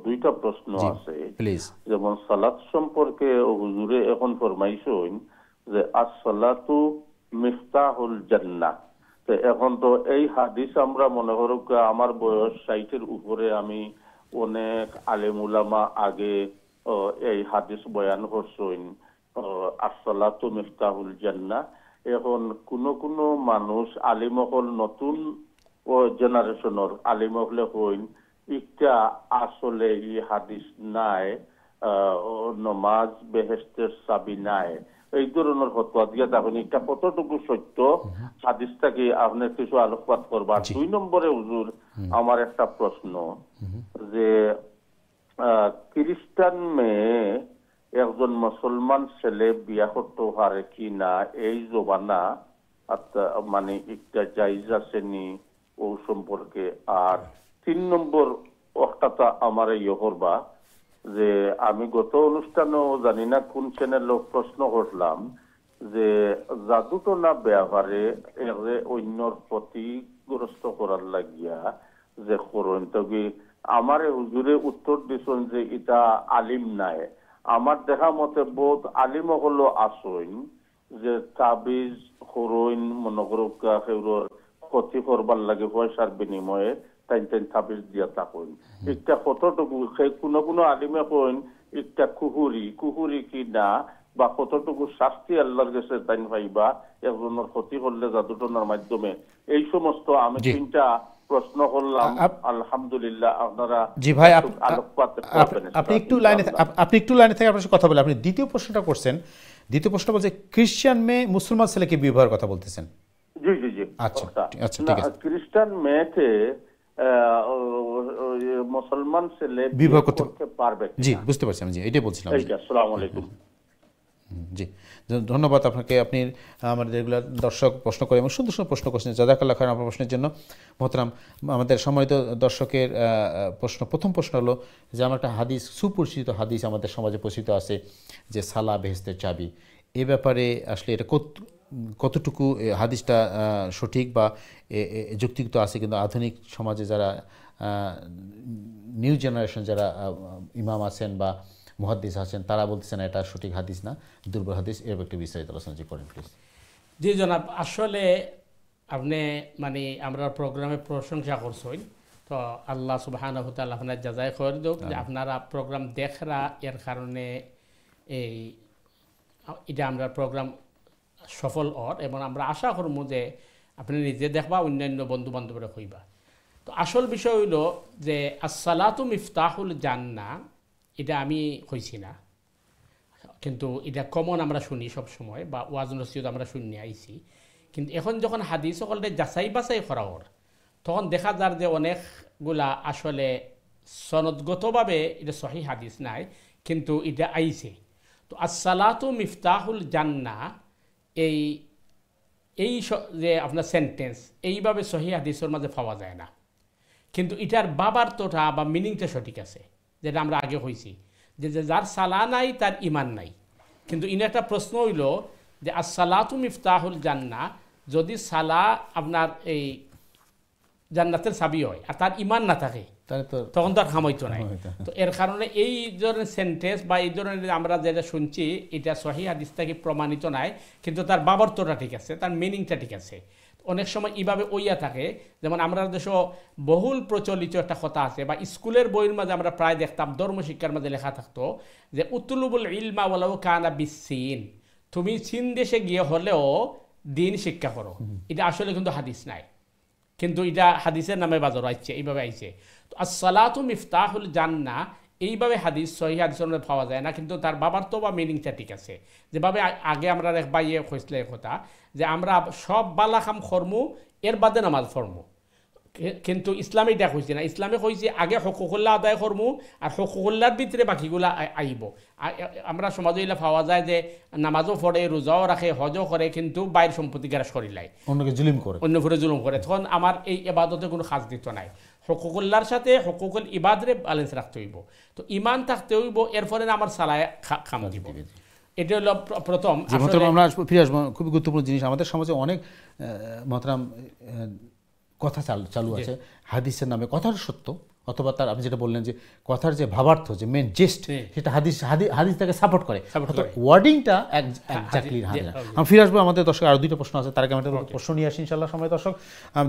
দুইটা প্রশ্ন আছে, প্লিজ। যেমন সালাত সম্পর্কে হুজুরে এখন ফরমাইছেন যে as-salatu মিফতাহুল জান্নাহ। তো এখন তো এই হাদিস আমরা মনে করো আমার বয়স 60-এর উপরে, আমি অনেক আলেম উলামা আগে এই হাদিস বয়ান করছেন as-salatu মিফতাহুল জান্নাহ। এখন কোন মানুষ আলিম হল নতুন জেনারেশনের আলিম হলে হইন একটা আসলে এই হাদিস নাই নমাজ বেহেশতের চাবি নাই, এই ধরনের ফতোয়া দিয়া যাবেন, এটা কতটুকু সত্য হাদিসটাকে আপনি কিছু আলোকপাত করবার। 2 নম্বরে হুজুর আমার একটা প্রশ্ন, যে খ্রিস্টান মেয়ে একজন মুসলমান ছেলে বিয়া করতে পারে কি না এই জবানা মানে একটা জায়েজ আছে নি ও সম্পর্কে। আর 3 নম্বর ওটা আমার করবা, যে আমি গত অনুষ্ঠানেও জানি না কোন চ্যানেলে প্রশ্ন করলাম যে জাদুটনা ব্যবহারে অন্যর ক্ষতিগ্রস্ত করার লাগিয়া যে করেন, তবে আমার হুজুরে উত্তর দিচ্ছেন যে এটা আলিম নাই। আমার দেখা মতে বহুত আলিম হলো আসইন যে তাবিজ করইন মনে করুক ক্ষতি করবার লাগে পয়সার বিনিময়ে তাই তাবিজ দিয়া থাকুন। একটা কতটুকু কোনো কোনো আলিমে কইন একটা কুহুরি কি না, বা কতটুকু শাস্তি আল্লাহর কাছে তাই পাইবা একজনের ক্ষতি করলে জাদুটনার মাধ্যমে। এই সমস্ত আমি 3টা প্রশ্ন করলাম, আলহামদুলিল্লাহ আপনারা জি ভাই আলোকপাত আপনি একটু লাইনে থেকে আপনার সাথে কথা বলে আপনি দ্বিতীয় প্রশ্নটা করছেন। দ্বিতীয় প্রশ্ন বলছে খ্রিস্টান মেয়ে মুসলমান ছেলেকে বিবাহের কথা বলতেছেন। জি জি জি আচ্ছা ঠিক আছে। খ্রিস্টান মেয়েকে মুসলমান ছেলে বিবাহ করতে পারবে? জি বুঝতে পারছি আমি, জি এটাই বলছিলাম। আসসালামু আলাইকুম। জি ধন্যবাদ আপনাকে। আপনি আমাদের রেগুলার দর্শক প্রশ্ন করে এবং সুন্দর সুন্দর প্রশ্ন করছেন, জাযাকাল্লাহ খাইরান আপনার প্রশ্নের জন্য। মোহতারাম আমাদের সম্মানিত দর্শকের প্রথম প্রশ্ন হলো যে আমার একটা হাদিস, সুপরিচিত হাদিস আমাদের সমাজে পরিচিত আছে যে সালা বেহেশতের চাবি, এ ব্যাপারে আসলে এটা কতটুকু হাদিসটা সঠিক বা যুক্তিযুক্ত আছে, কিন্তু আধুনিক সমাজে যারা নিউ জেনারেশন যারা ইমাম আছেন বা মুহাদ্দিস আছেন তারা বলতেছেন এটা সঠিক হাদিস না, দুর্বল হাদিস, এর একটু বিস্তারিত আলোচনা করেন প্লিজ। জি জনাব, আসলে আপনি মানে আমরা প্রোগ্রামে প্রশংসা করছেন, তো আল্লাহ সুবহানাহু ওয়া তাআলা আপনার জাযায় খৈর দেক যে আপনারা প্রোগ্রাম দেখরা, এর কারণে এটা আমরা প্রোগ্রাম সফল হর, এবং আমরা আশা করব যে আপনি নিজে দেখবা অন্যান্য বন্ধু বান্ধবরা কইবা। তো আসল বিষয় হইল যে আসসালাতু মিফতাহুল জান্নাহ, এটা আমি কইছি না, কিন্তু এটা কমন আমরা শুনি সব সময়, বা ওয়াজ নসিহত আমরা শুনি আইছি। কিন্তু এখন যখন হাদিস সকলটা যাচাই বাছাই করা হর, তখন দেখা যায় যে অনেকগুলা আসলে সনদগতভাবে এটা সহিহ হাদিস নাই, কিন্তু এটা আইছে। তো আসসালাতু মিফতাহুল জান্নাহ এই যে আপনার সেন্টেন্স এইভাবে সহিহ হাদিসের মাঝে পাওয়া যায় না, কিন্তু এটার বাবার্থটা বা মিনিংটা সঠিক আছে, যেটা আমরা আগে হয়েছি যে যার সালা নাই তার ইমান নাই। কিন্তু ইনি একটা প্রশ্ন হইল যে আসসালাতু মিফতাহুল জান্নাহ, যদি সালা আপনার এই জান্নাতের চাবি হয় আর তার ইমান না থাকে তখন তো আর খামাইতো নাই। তো এর কারণে এই ধরনের সেন্টেন্স বা এই ধরনের আমরা যেটা শুনছি এটা সহিহ হাদিস থেকে প্রমাণিত নাই, কিন্তু তার বাবার্থটা ঠিক আছে, তার মিনিংটা ঠিক আছে। অনেক সময় এইভাবে ওইয়া থাকে, যেমন আমরা দেশ বহুল প্রচলিত একটা কথা আছে, বা স্কুলের বইয়ের মাঝে আমরা প্রায় দেখতাম, ধর্মশিক্ষার মাঝে লেখা থাকতো যে উতুলুবুল ইলমা ওয়ালাউ কানা বিসসিন, তুমি চীন দেশে গিয়ে হলেও দিন শিক্ষা করো। এটা আসলে কিন্তু হাদিস নাই, কিন্তু এটা হাদিসের নামে বাজার আইছে, এইভাবে আইছে। তো আসসালাতু মিফতাহুল জান্নাহ এইভাবে হাদিস সহিহ হাদিসের মধ্যে পাওয়া যায় না, কিন্তু তার বাবার তো বা মিনিংটা ঠিক আছে। যেভাবে আগে আমরা বাইয়ে কইছিল কথা যে আমরা সব বালা কাম কর্ম এর বাদে নামাজ পড়মু, কিন্তু ইসলামে এটা কইছে না। ইসলামে কইছে আগে হকুকুল্লাহ আদায় করমু, আর হকুকুল্লাহর ভিতরে বাকিগুলা আইব। আমরা সমাজে এলা পাওয়া যায় যে নামাজও পড়ে, রোজাও রাখে, হজও করে, কিন্তু বাইরের সম্পত্তি গ্রাস করিলাই, অন্যকে জুলুম করে, অন্য ফুরে জুলুম করে, তখন আমার এই ইবাদতে কোনো খাস দিত নাই। হকুকুল্লাহর সাথে হকুকুল ইবাদরে ব্যালেন্স রাখতে হইব, তো ইমান থাকতে হইব, এরপরে আমার সালায় খাম দিব। এটা হলো প্রথম। আমরা ফিরে আসবো, খুবই গুরুত্বপূর্ণ জিনিস। আমাদের সমাজে অনেক মহতারাম কথা চালু আছে হাদিসের নামে, কথার সত্য অথবা তার আপনি যেটা বললেন যে কথার যে ভাবার্থ, যে মেন জেস্ট, সেটা হাদিস তাকে সাপোর্ট করে, ওয়ার্ডিংটা এক্স্যাক্টলি হাদিস। আমি ফিরে আসবো, আমাদের দর্শক আরও 2টা প্রশ্ন আছে, তার আগে আমাদের প্রশ্ন নিয়ে আসি ইনশাআল্লাহ। সময় দর্শক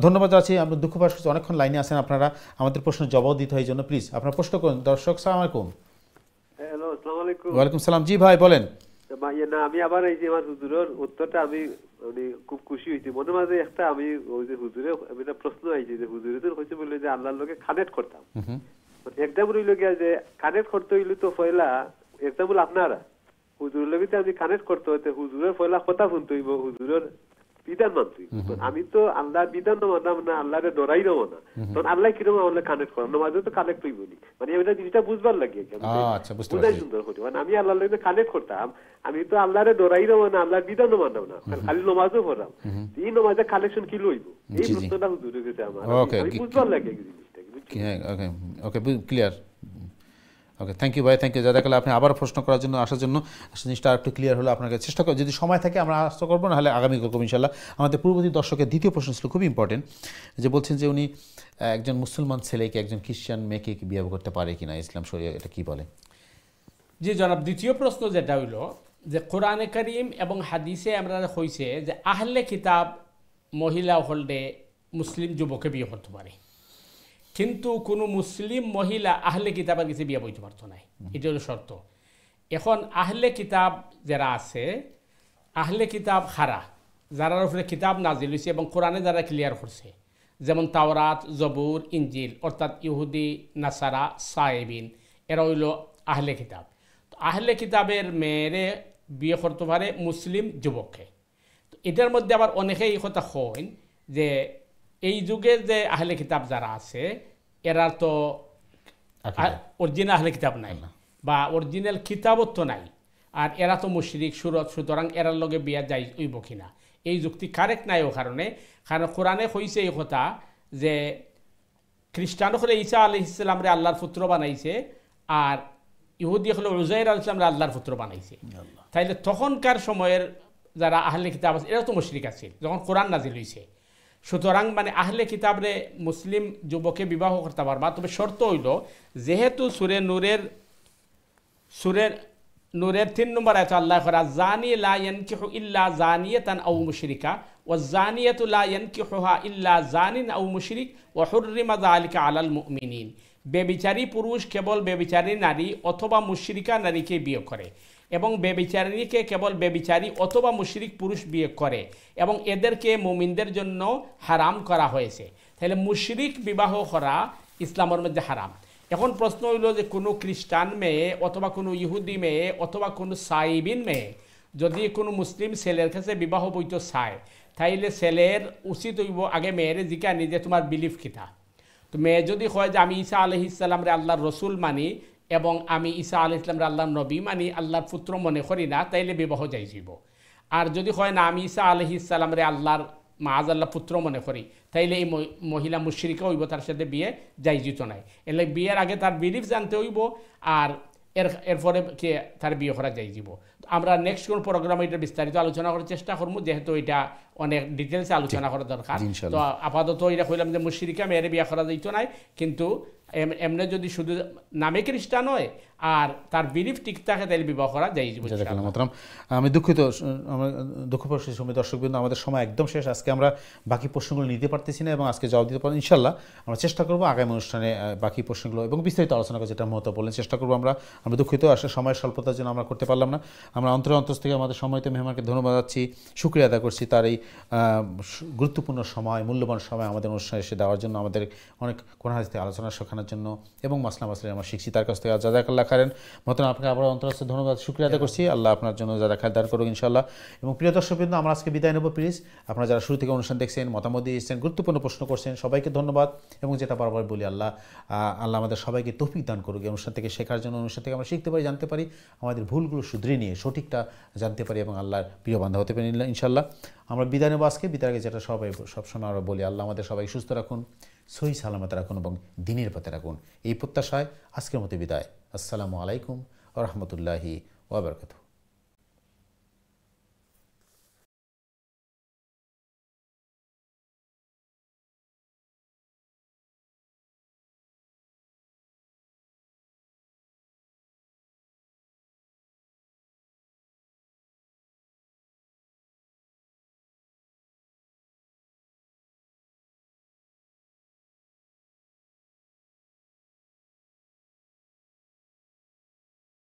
ধন্যবাদ আছি, আমরা দুঃখ প্রকাশ করছি অনেকক্ষণ লাইনে আছেন আপনারা, আমাদের প্রশ্নের জবাব দিতে হয়, এই জন্য প্লিজ আপনারা প্রশ্ন করুন। দর্শক সালাম আলাইকুম। হ্যালো আসসালামু আলাইকুম। ওয়ালাইকুম সালাম। জি ভাই বলেন। না আমি আবার এই যে আমার হুজুরের উত্তরটা আমি উনি খুব খুশি হয়েছে। মনে মাঝে একটা আমি ওই যে হুজুরে একটা প্রশ্ন আইছে যে হুজুরে তো হয়েছে বলে যে আল্লাহর লোকে কানেক্ট করতাম। এক্সাম্পল হইল গিয়া যে কানেক্ট করতে হইলে তো পয়লা এক্সাম্পল আপনারা হুজুরের লগে আমি কানেক্ট করতে হইতে হুজুরের পয়লা কথা শুনতে হইব, হুজুরের বিধান মানতে হইব। আমি তো আল্লাহর বিধান মানতাম না, আল্লাহরে ডরাই দেব না, তখন আল্লাহ কিরকম আমাদের কানেক্ট করার নমাজে তো কানেক্ট হইব নি। মানে এটা জিনিসটা বুঝবার লাগে বুঝাই সুন্দর করি। মানে আমি আল্লাহর লগে কানেক্ট করতাম, আমি তো আল্লাহরে ডরাই দেব না, আল্লাহর বিধানও মানতাম না, খালি নমাজও পড়াম। এই নমাজের কালেকশন কি লইব, এই প্রশ্নটা হুজুরে গেছে আমার, আমি বুঝবার লাগে জিনিসটা। Okay clear. Okay, thank you ভাই, থ্যাংক ইউ। জাযাকাল্লাহ। আপনি আবার প্রশ্ন করার জন্য আসার জন্য জিনিসটা একটু ক্লিয়ার হলো। আপনাকে চেষ্টা করি যদি সময় থাকে আমরা আস্তে করবো, না হলে আগামী করবো ইনশাল্লাহ। আমাদের পূর্ববর্তী দর্শকের দ্বিতীয় প্রশ্ন ছিল খুবই ইম্পর্টেন্ট, যে বলছেন যে উনি একজন মুসলমান ছেলেকে একজন খ্রিস্টান মেয়েকে বিয়ে করতে পারে কিনা, ইসলাম শরিয়া এটা কি বলে? জি জনাব, দ্বিতীয় প্রশ্ন যেটা হইল যে কোরআনে কারীম এবং হাদিসে আমরা হয়েছে যে আহলে কিতাব মহিলা হলডে মুসলিম যুবকে বিয়ে করতে পারে, কিন্তু কোনো মুসলিম মহিলা আহলে কিতাবের কাছে বিয়ে বইতে পারতো না, এটা হলো শর্ত। এখন আহলে কিতাব যারা আছে, আহলে কিতাব খারা যারা উপরে কিতাব নাজিল হয়েছে এবং কোরআনে যারা ক্লিয়ার করছে, যেমন তাওরাত, জবুর, ইঞ্জিল, অর্থাৎ ইহুদি, নাসারা, সায়েবিন, এরা হইল আহলে কিতাব। তো আহলে কিতাবের মেয়েরে বিয়ে করতে পারে মুসলিম যুবককে। তো এটার মধ্যে আবার অনেকেই এই কথা হয় যে এই যুগে যে আহলে কিতাব যারা আছে এরা তো অরিজিনাল আহলে কিতাব নাই বা অরিজিনাল কিতাবত নাই, আর এরা তো মুশরিক সুরত, সুতরাং এরার লগে বিয়া যাই হইব কিনা, এই যুক্তি কারেক্ট নাই। ও কারণে কোরআনে কইছে এই কথা যে খ্রিস্টান হলে ঈসা আলাইহিস সালামরে আল্লাহর পুত্র বানাইছে, আর ইহুদি হলে উজাইর আলাইহিস সালামরে আল্লাহর পুত্র বানাইছে। তাইলে তখনকার সময়ের যারা আহলে কিতাব আছে এরা তো মুশরিক আছে যখন কোরআন নাজিল হইছে। সুতরাং মানে আহলে কিতাবরে মুসলিম যুবকে বিবাহ করতে পারবা, তবে শর্ত হইল যেহেতু সুরে নূরের 3 নম্বর আয়াত আল্লাহ করা জানি লা ইয়ানকিহু ইল্লা জানিয়াতান আও মুশরিকা ওয়া জানিয়াতু লা ইয়ানকিহুহা ইল্লা জানিন আও মুশরিক ওয়া হুররিমা যালিকা আলাল মুমিনিন। বেবিচারী পুরুষ কেবল বেবিচারী নারী অথবা মুশরিকা নারীকে বিয়ে করে, এবং বেবিচারীকে কেবল বেবিচারী অথবা মুশরিক পুরুষ বিয়ে করে, এবং এদেরকে মুমিনদের জন্য হারাম করা হয়েছে। তাহলে মুশরিক বিবাহ করা ইসলামের মধ্যে হারাম। এখন প্রশ্ন হইল যে কোনো খ্রিস্টান মেয়ে অথবা কোনো ইহুদি মেয়ে অথবা কোনো সাইবিন মেয়ে যদি কোনো মুসলিম ছেলের কাছে বিবাহ বইতে চায়, তাইলে ছেলের উচিত হইব আগে মেয়ের জিজ্ঞাসা যে তোমার বিলিফ কিতা। তো মেয়ে যদি কয় যে আমি ঈসা আলাইহিস সালামরে আল্লাহর রসুল মানি এবং আমি ঈসা আলাইহিস সালামরে আল্লাহর নবী মানি, আল্লাহর পুত্র মনে করি না, তাইলে বিবাহ যাইজ হইব। আর যদি কয় না আমি ঈসা আলাইহিস সালামরে আল্লাহর মাআজ আল্লাহ পুত্র মনে করি, তাইলে এই মহিলা মুশরিকা হইব, তার সাথে বিয়ে যাইজিত নাই। এলে বিয়ের আগে তার বিলিফ জানতে হইব, আর এরপরে কে তার বিয়ে করা যাইজিব। আমরা নেক্সট কোন প্রোগ্রামে এটা বিস্তারিত আলোচনা করার চেষ্টা করবো, যেহেতু এটা অনেক ডিটেলসে আলোচনা করা দরকার। তো আপাতত এটা কইলাম যে মুশরিকা মেয়েরে বিয়ে করা যাইতো নাই, কিন্তু এমনি যদি শুধু নামে খ্রিস্টান হয় আর তার বিলিফ ঠিক থাকে তাহলে বিবাহ করা যাইজ। আমি দুঃখিত, দুঃখ প্রকাশ সময় দর্শকবৃন্দ, আমাদের সময় একদম শেষ। আজকে আমরা বাকি প্রশ্নগুলো নিতে পারতেছি না এবং আজকে জবাব দিতে পারবো ইনশাল্লাহ। আমরা চেষ্টা করবো আগামী অনুষ্ঠানে বাকি প্রশ্নগুলো এবং বিস্তারিত আলোচনা করে যেটা মহত্ব বললেন চেষ্টা করবো আমরা দুঃখিত আসলে সময়ের স্বল্পতার জন্য আমরা করতে পারলাম না। আমরা অন্তর থেকে আমাদের সময়তে মেহমানকে ধন্যবাদ যাচ্ছি, শুকরিয়া আদায় করছি তার এই গুরুত্বপূর্ণ সময়, মূল্যবান সময় আমাদের অনুষ্ঠানে এসে দেওয়ার জন্য, আমাদের অনেক কোরআন হাদিস থেকে আলোচনা শেখানোর জন্য এবং মাসলা মাসলা আমরা শিখছি তার কাছ থেকে। জাযাকাল্লাহ খাইরান। মতন আপনাকে আবার অন্তরস্থ ধন্যবাদ, শুকরিয়া আদায় করছি। আল্লাহ আপনার জন্য যারা খায় দান করুক ইনশাআল্লাহ। এবং প্রিয় দর্শকবৃন্দ, আমরা আজকে বিদায় নেব। প্লিজ আপনারা যারা শুরু থেকে অনুষ্ঠান দেখছেন, মতামত দিয়েছেন, গুরুত্বপূর্ণ প্রশ্ন করছেন, সবাইকে ধন্যবাদ। এবং যেটা বারবার বলি, আল্লাহ আমাদের সবাইকে তৌফিক দান করুক এই অনুষ্ঠান থেকে শেখার জন্য, অনুষ্ঠান থেকে আমরা শিখতে পারি, জানতে পারি, আমাদের ভুলগুলো শুধরে নিয়ে সঠিকটা জানতে পারি এবং আল্লাহর প্রিয় বান্ধা হতে পারি ইনশাআল্লাহ। আমরা বিদায় নেব আজকে। বিদায় আগে যেটা সবসময় আমরা বলি, আল্লাহ আমাদের সবাই সুস্থ রাখুন, সহি সালামতে রাখুন এবং দ্বীনের পথে রাখুন। এই প্রত্যাশায় আজকের মতো বিদায়। আসসালামু আলাইকুম ওয়া রাহমাতুল্লাহি ওয়া বারাকাতুহু।